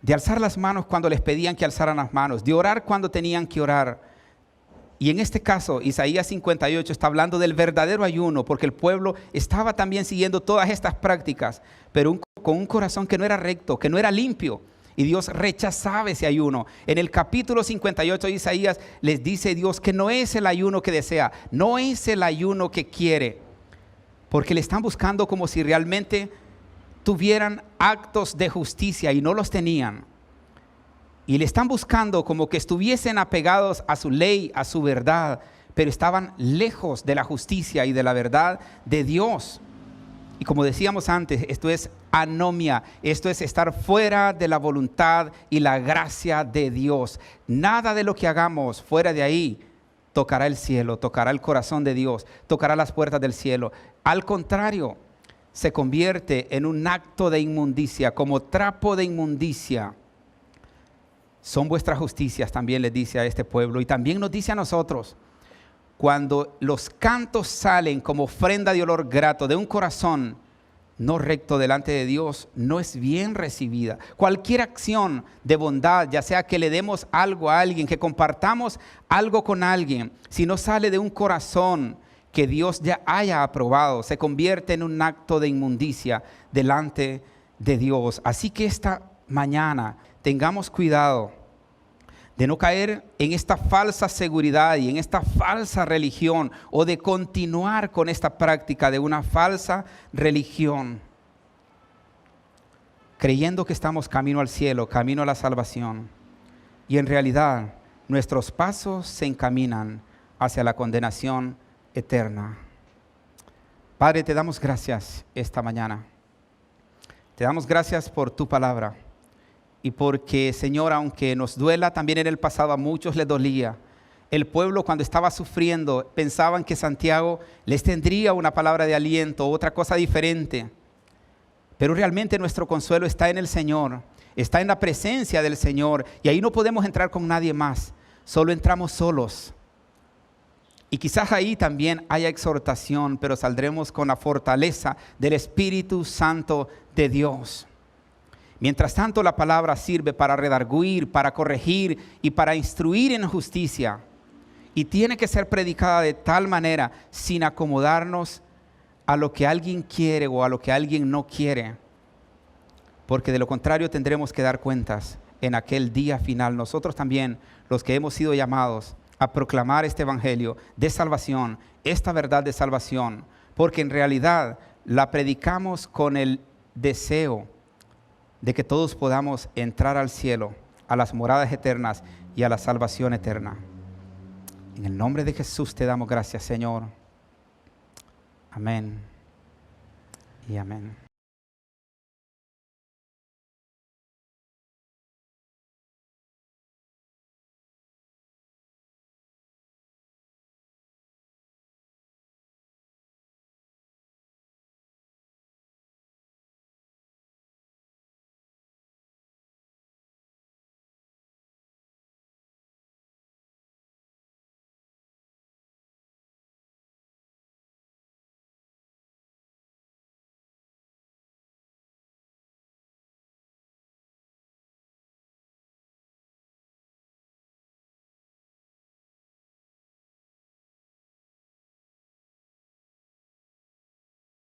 de alzar las manos cuando les pedían que alzaran las manos, de orar cuando tenían que orar. Y en este caso, Isaías 58 está hablando del verdadero ayuno, porque el pueblo estaba también siguiendo todas estas prácticas, pero con un corazón que no era recto, que no era limpio. Y Dios rechazaba ese ayuno. En el capítulo 58 de Isaías les dice Dios que no es el ayuno que desea, no es el ayuno que quiere, porque le están buscando como si realmente tuvieran actos de justicia y no los tenían. Y le están buscando como que estuviesen apegados a su ley, a su verdad, pero estaban lejos de la justicia y de la verdad de Dios. Y como decíamos antes, esto es anomia, esto es estar fuera de la voluntad y la gracia de Dios. Nada de lo que hagamos fuera de ahí tocará el cielo, tocará el corazón de Dios, tocará las puertas del cielo. Al contrario, se convierte en un acto de inmundicia, como trapo de inmundicia. Son vuestras justicias, también les dice a este pueblo, y también nos dice a nosotros. Cuando los cantos salen como ofrenda de olor grato de un corazón no recto delante de Dios, no es bien recibida. Cualquier acción de bondad, ya sea que le demos algo a alguien, que compartamos algo con alguien, si no sale de un corazón que Dios ya haya aprobado, se convierte en un acto de inmundicia delante de Dios. Así que esta mañana tengamos cuidado de no caer en esta falsa seguridad y en esta falsa religión, o de continuar con esta práctica de una falsa religión, creyendo que estamos camino al cielo, camino a la salvación, y en realidad nuestros pasos se encaminan hacia la condenación eterna. Padre, te damos gracias esta mañana. Te damos gracias por tu palabra. Y porque, Señor, aunque nos duela, también en el pasado a muchos les dolía. El pueblo, cuando estaba sufriendo, pensaban que Santiago les tendría una palabra de aliento, otra cosa diferente. Pero realmente nuestro consuelo está en el Señor, está en la presencia del Señor. Y ahí no podemos entrar con nadie más, solo entramos solos. Y quizás ahí también haya exhortación, pero saldremos con la fortaleza del Espíritu Santo de Dios. Mientras tanto, la palabra sirve para redarguir, para corregir y para instruir en justicia. Y tiene que ser predicada de tal manera, sin acomodarnos a lo que alguien quiere o a lo que alguien no quiere. Porque de lo contrario tendremos que dar cuentas en aquel día final. Nosotros también, los que hemos sido llamados a proclamar este evangelio de salvación, esta verdad de salvación. Porque en realidad la predicamos con el deseo de que todos podamos entrar al cielo, a las moradas eternas y a la salvación eterna. En el nombre de Jesús te damos gracias, Señor. Amén y amén.